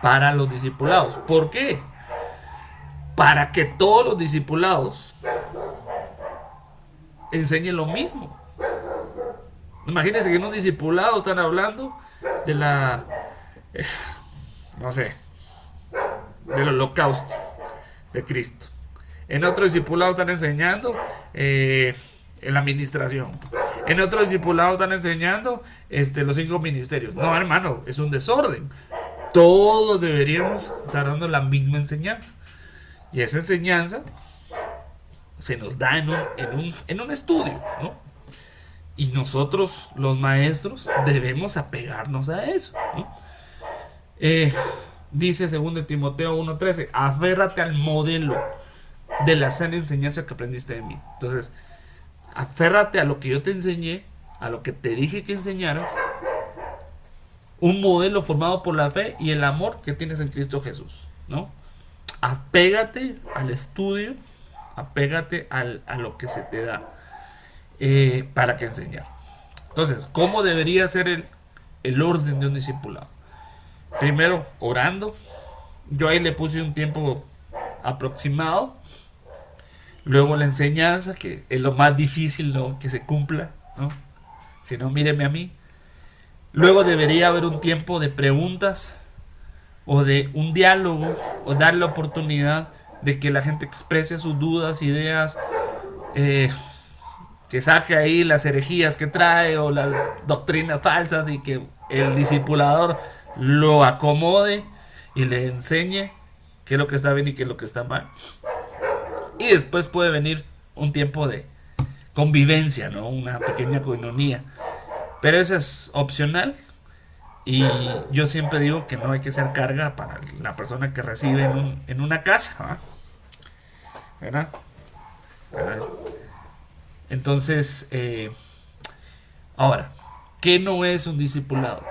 para los discipulados. ¿Por qué? Para que todos los discipulados enseñen lo mismo. Imagínense que en un discipulado están hablando de no sé, del holocausto de Cristo. En otro discipulado están enseñando en la administración. En otro discipulado están enseñando los 5 ministerios. No, hermano, es un desorden. Todos deberíamos estar dando la misma enseñanza. Y esa enseñanza se nos da en un estudio, ¿no? Y nosotros, los maestros, debemos apegarnos a eso, ¿no? Dice 2 Timoteo 1:13, aférrate al modelo de la sana enseñanza que aprendiste de mí. Entonces, aférrate a lo que yo te enseñé, a lo que te dije que enseñaras, un modelo formado por la fe y el amor que tienes en Cristo Jesús, ¿no? Apégate al estudio, apégate a lo que se te da para que enseñar. Entonces, ¿cómo debería ser el orden de un discipulado? Primero, orando. Yo ahí le puse un tiempo aproximado. Luego la enseñanza, que es lo más difícil, ¿no? Que se cumpla, ¿no? Si no, míreme a mí. Luego debería haber un tiempo de preguntas o de un diálogo o dar la oportunidad de que la gente exprese sus dudas, ideas, que saque ahí las herejías que trae o las doctrinas falsas y que el discipulador lo acomode y le enseñe qué es lo que está bien y qué es lo que está mal. Y después puede venir un tiempo de convivencia, ¿no? Una pequeña coinonía. Pero eso es opcional. Y yo siempre digo que no hay que ser carga para la persona que recibe en una casa, ¿verdad? ¿Verdad? Entonces, Ahora, ¿qué no es un discipulado?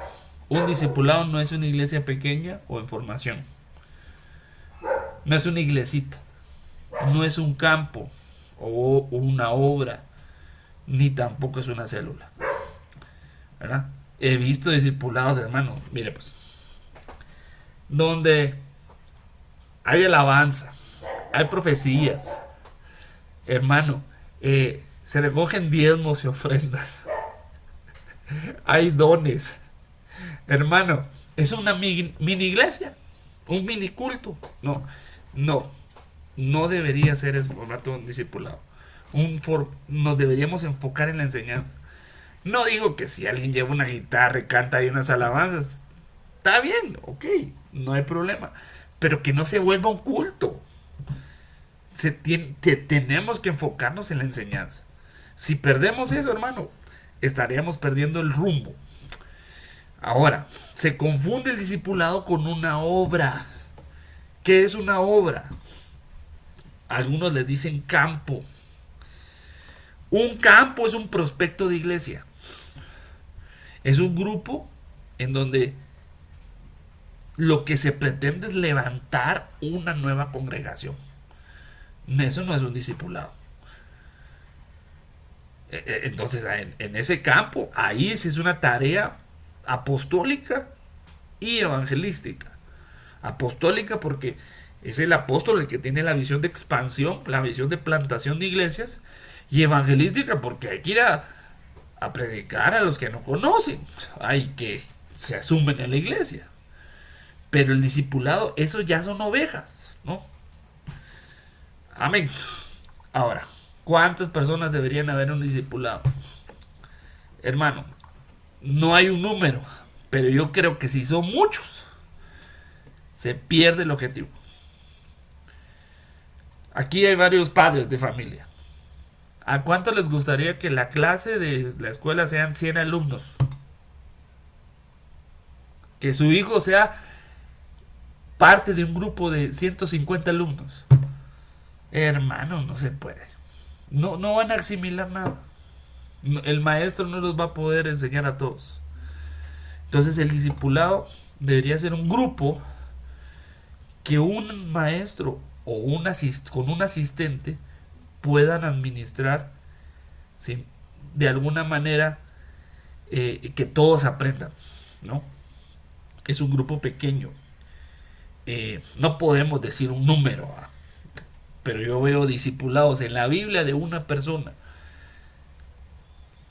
Un discipulado no es una iglesia pequeña o en formación. No es una iglesita. No es un campo o una obra. Ni tampoco es una célula. ¿Verdad? He visto discipulados, hermano. Mire pues. Donde hay alabanza. Hay profecías. Hermano. Se recogen diezmos y ofrendas. Hay dones. Hermano, es una mini iglesia, un mini culto. No, no, no debería ser el formato de un discipulado. Nos deberíamos enfocar en la enseñanza. No digo que si alguien lleva una guitarra y canta ahí unas alabanzas, está bien, ok, no hay problema. Pero que no se vuelva un culto. Tenemos que enfocarnos en la enseñanza. Si perdemos eso, hermano, estaríamos perdiendo el rumbo. Ahora, se confunde el discipulado con una obra. ¿Qué es una obra? Algunos les dicen campo. Un campo es un prospecto de iglesia. Es un grupo en donde lo que se pretende es levantar una nueva congregación. Eso no es un discipulado. Entonces, en ese campo, ahí sí es una tarea apostólica y evangelística. Apostólica porque es el apóstol el que tiene la visión de expansión, la visión de plantación de iglesias, y evangelística porque hay que ir a predicar a los que no conocen, hay que se asumen en la iglesia. Pero el discipulado, eso ya son ovejas, ¿no? Amén. Ahora, ¿cuántas personas deberían haber en un discipulado? Hermano, no hay un número, pero yo creo que si son muchos, se pierde el objetivo. Aquí hay varios padres de familia. ¿A cuánto les gustaría que la clase de la escuela sean 100 alumnos? Que su hijo sea parte de un grupo de 150 alumnos. Hermano, no se puede. No van a asimilar nada. El maestro no los va a poder enseñar a todos. Entonces el discipulado debería ser un grupo que un maestro o con un asistente puedan administrar, ¿sí? De alguna manera que todos aprendan, ¿no? Es un grupo pequeño. No podemos decir un número, ¿ah? Pero yo veo discipulados en la Biblia de una persona.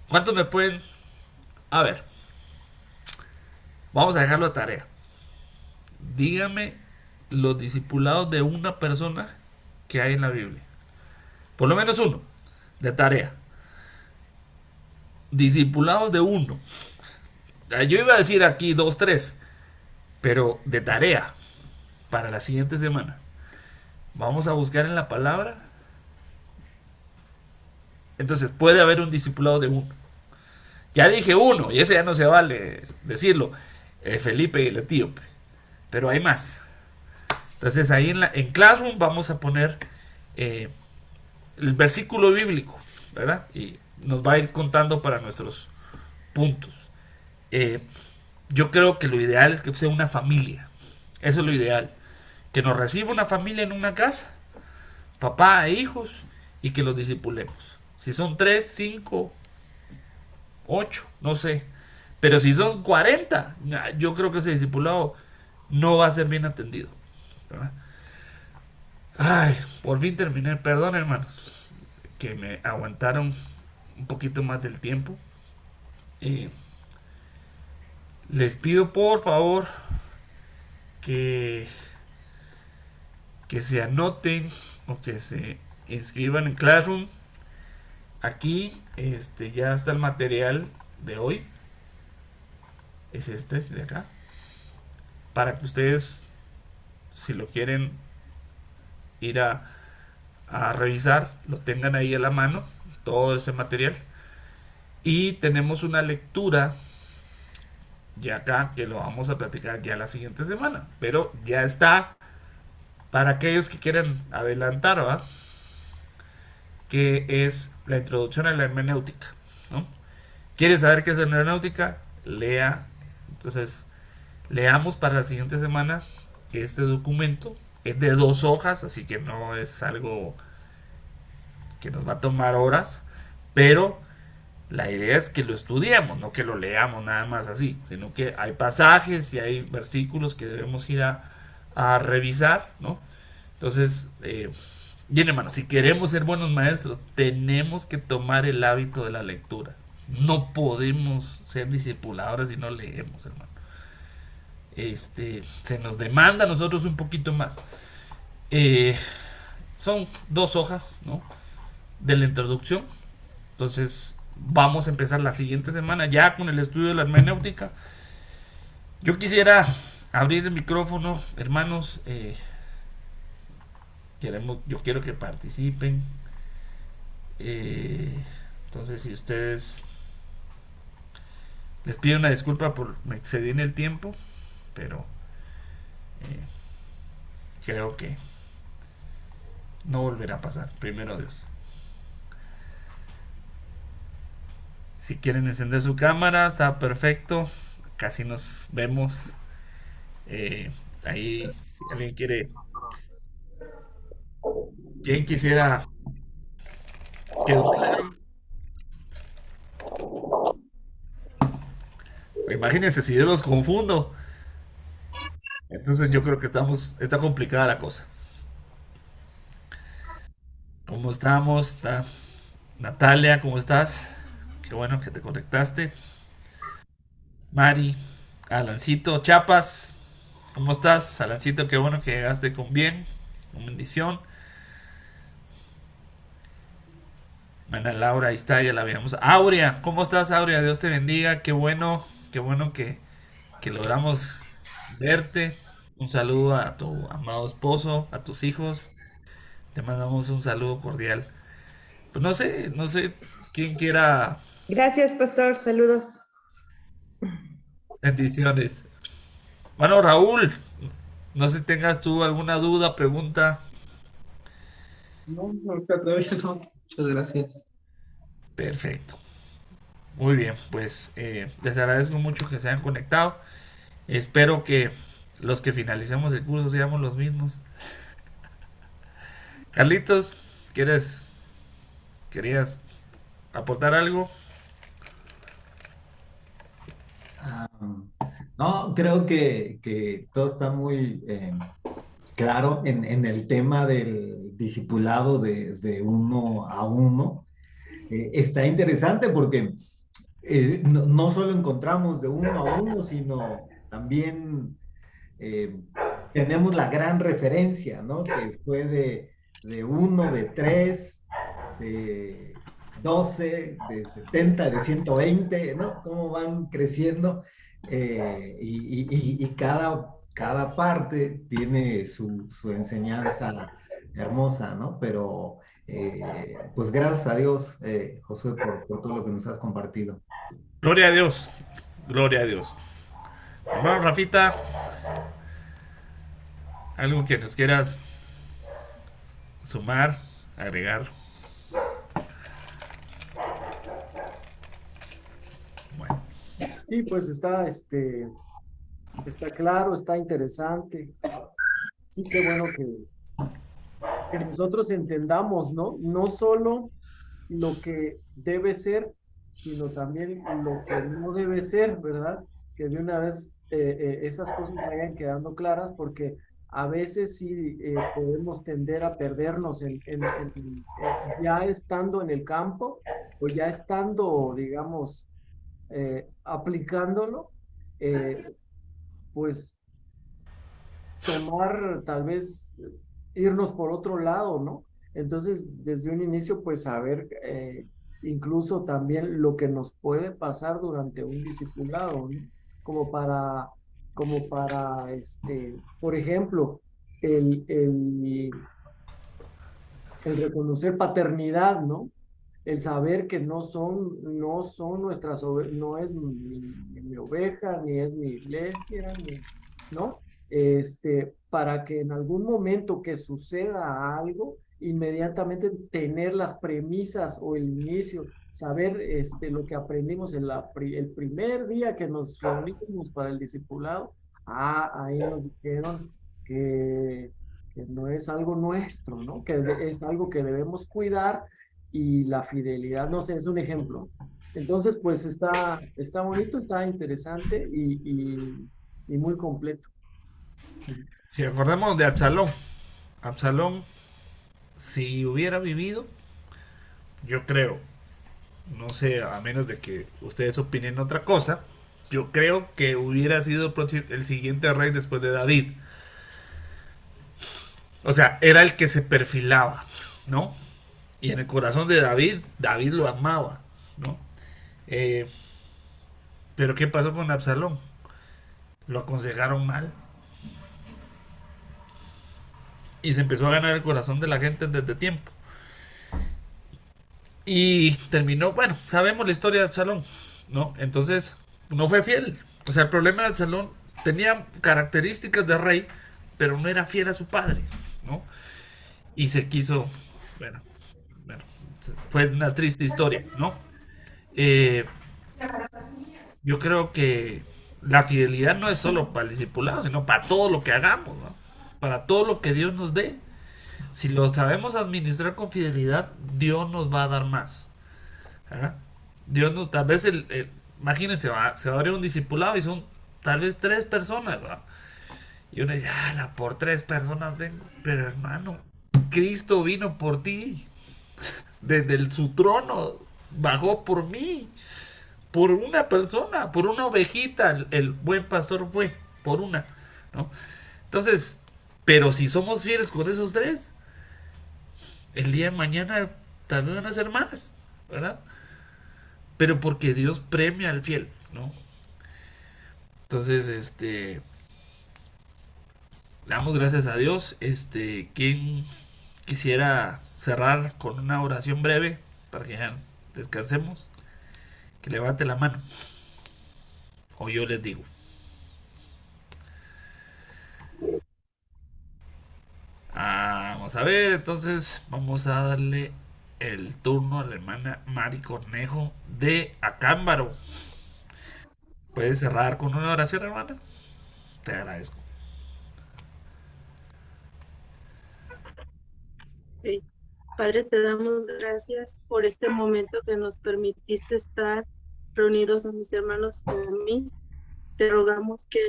¿Cuántos me pueden? A ver, vamos a dejarlo a tarea. Dígame los discipulados de una persona que hay en la Biblia. Por lo menos uno, de tarea. Discipulados de uno. Yo iba a decir aquí dos, tres, pero de tarea para la siguiente semana. Vamos a buscar en la palabra. Entonces puede haber un discipulado de uno. Ya dije uno, y ese ya no se vale decirlo. Felipe el etíope. Pero hay más. Entonces ahí en Classroom vamos a poner el versículo bíblico, ¿verdad? Y nos va a ir contando para nuestros puntos. Yo creo que lo ideal es que sea una familia. Eso es lo ideal. Que nos reciba una familia en una casa, papá e hijos, y que los discipulemos. Si son 3, 5, 8, no sé. Pero si son 40, yo creo que ese discipulado no va a ser bien atendido, ¿verdad? Ay, por fin terminé. Perdón, hermanos, que me aguantaron un poquito más del tiempo. Les pido por favor que se anoten o que se inscriban en Classroom. Aquí ya está el material de hoy. Es este de acá. Para que ustedes, si lo quieren ir a revisar, lo tengan ahí a la mano, todo ese material. Y tenemos una lectura ya acá que lo vamos a platicar ya la siguiente semana. Pero ya está para aquellos que quieran adelantar, ¿va? Que es la introducción a la hermenéutica, ¿no? ¿Quiere saber qué es hermenéutica? Lea. Entonces, leamos para la siguiente semana este documento. Es de 2 hojas, así que no es algo que nos va a tomar horas, pero la idea es que lo estudiemos, no que lo leamos nada más así, sino que hay pasajes y hay versículos que debemos ir a revisar, ¿no? Entonces, bien hermano, si queremos ser buenos maestros, tenemos que tomar el hábito de la lectura. No podemos ser discipuladores si no leemos, hermano. Se nos demanda a nosotros un poquito más. Eh, Son 2 hojas, ¿no? De la introducción. Entonces, vamos a empezar la siguiente semana ya con el estudio de la hermenéutica. Yo quisiera abrir el micrófono, hermanos. Yo quiero que participen. Entonces, si ustedes, les pido una disculpa por me excedí en el tiempo, pero eh, creo que no volverá a pasar. Primero Dios. Si quieren encender su cámara, está perfecto. Casi nos vemos. Ahí, si alguien quiere. ¿Quién quisiera? ¿Quedó claro? Imagínense si yo los confundo. Entonces yo creo que está complicada la cosa. ¿Cómo estamos? Natalia, ¿cómo estás? Qué bueno que te conectaste. Mari, Alancito, Chapas, ¿cómo estás? Alancito, qué bueno que llegaste con bien, con bendición. Ana Laura, ahí está, ya la veíamos. Aurea, ¿cómo estás, Aurea? Dios te bendiga, qué bueno que logramos verte. Un saludo a tu amado esposo, a tus hijos. Te mandamos un saludo cordial. Pues no sé quién quiera Gracias, pastor. Saludos. bendiciones. Bueno, Raúl, no sé si tengas tú alguna duda, pregunta. No, ahorita todavía no. Muchas gracias. Perfecto. Muy bien, pues les agradezco mucho que se hayan conectado. Espero que los que finalicemos el curso seamos los mismos. Carlitos, querías aportar algo? Ah, no, creo que todo está muy claro en el tema del discipulado de uno a uno. Está interesante porque no solo encontramos de uno a uno, sino también eh, tenemos la gran referencia, ¿no? Que fue de uno, de tres, de 12, de 70, de 120, ¿no? Cómo van creciendo y cada parte tiene su enseñanza hermosa, ¿no? Pero pues gracias a Dios, Josué, por todo lo que nos has compartido. Gloria a Dios, gloria a Dios. Hermano Rafita, algo que nos quieras sumar, agregar. Bueno, Sí, pues está claro, está interesante. Sí, qué bueno que nosotros entendamos, ¿no? No solo lo que debe ser, sino también lo que no debe ser, ¿verdad? Que de una vez esas cosas vayan quedando claras, porque a veces sí podemos tender a perdernos ya estando en el campo o ya estando, digamos, aplicándolo, eh, pues tomar, tal vez irnos por otro lado, ¿no? Entonces, desde un inicio, pues saber incluso también lo que nos puede pasar durante un discipulado, ¿no? Como para, por ejemplo, el, el, el reconocer paternidad, ¿no? El saber que no son no es mi oveja, ni es mi iglesia, ¿no? Para que en algún momento que suceda algo, inmediatamente tener las premisas o el inicio, saber lo que aprendimos en el primer día que nos reunimos para el discipulado. Ahí nos dijeron que no es algo nuestro, ¿no? Que es algo que debemos cuidar y la fidelidad, no sé, es un ejemplo. Entonces, pues está bonito, está interesante y muy completo. Si acordamos de Absalón, Absalón, si hubiera vivido, yo creo, no sé, a menos de que ustedes opinen otra cosa, yo creo que hubiera sido el siguiente rey después de David. O sea, era el que se perfilaba, ¿no? Y en el corazón de David, David lo amaba, ¿no? Eh, pero ¿qué pasó con Absalón? Lo aconsejaron mal. Y se empezó a ganar el corazón de la gente desde tiempo. Y terminó, bueno, sabemos la historia de Absalón, ¿no? Entonces, no fue fiel. O sea, el problema de Absalón tenía características de rey, pero no era fiel a su padre, ¿no? Y se quiso, bueno, fue una triste historia, ¿no? Eh, yo creo que la fidelidad no es solo para el discipulado, sino para todo lo que hagamos, ¿no? Para todo lo que Dios nos dé. Si lo sabemos administrar con fidelidad, Dios nos va a dar más. ¿Verdad? Dios no, tal vez imagínense, se va a abrir un discipulado y son tal vez 3 personas, ¿verdad? Y uno dice, por 3 personas vengo. Pero hermano, Cristo vino por ti. Desde su trono bajó por mí. Por una persona, por una ovejita. El buen pastor fue por una, ¿no? Entonces, pero si somos fieles con esos 3, el día de mañana también van a ser más, ¿verdad? Pero porque Dios premia al fiel, ¿no? Entonces, le damos gracias a Dios. ¿Quién quisiera cerrar con una oración breve para que ya descansemos? Que levante la mano. O yo les digo. Vamos a ver, entonces vamos a darle el turno a la hermana Mari Cornejo de Acámbaro. ¿Puedes cerrar con una oración, hermana? Te agradezco. Sí. Padre, te damos gracias por este momento que nos permitiste estar reunidos a mis hermanos y a mí. Te rogamos que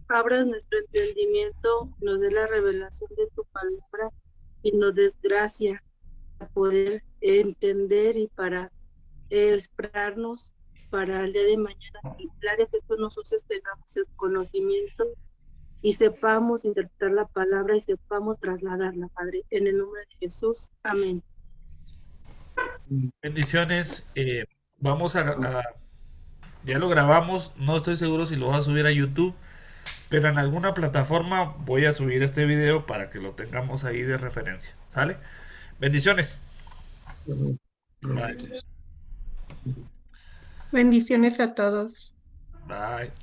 abras nuestro entendimiento, nos dé la revelación de tu palabra y nos des gracia para poder entender y para esperarnos para el día de mañana. Y el área que tú nos uses tengamos el conocimiento y sepamos interpretar la palabra y sepamos trasladarla, Padre. En el nombre de Jesús. Amén. Bendiciones. Vamos ya lo grabamos. No estoy seguro si lo voy a subir a YouTube, pero en alguna plataforma voy a subir este video para que lo tengamos ahí de referencia. ¿Sale? Bendiciones. Bye. Bendiciones a todos. Bye.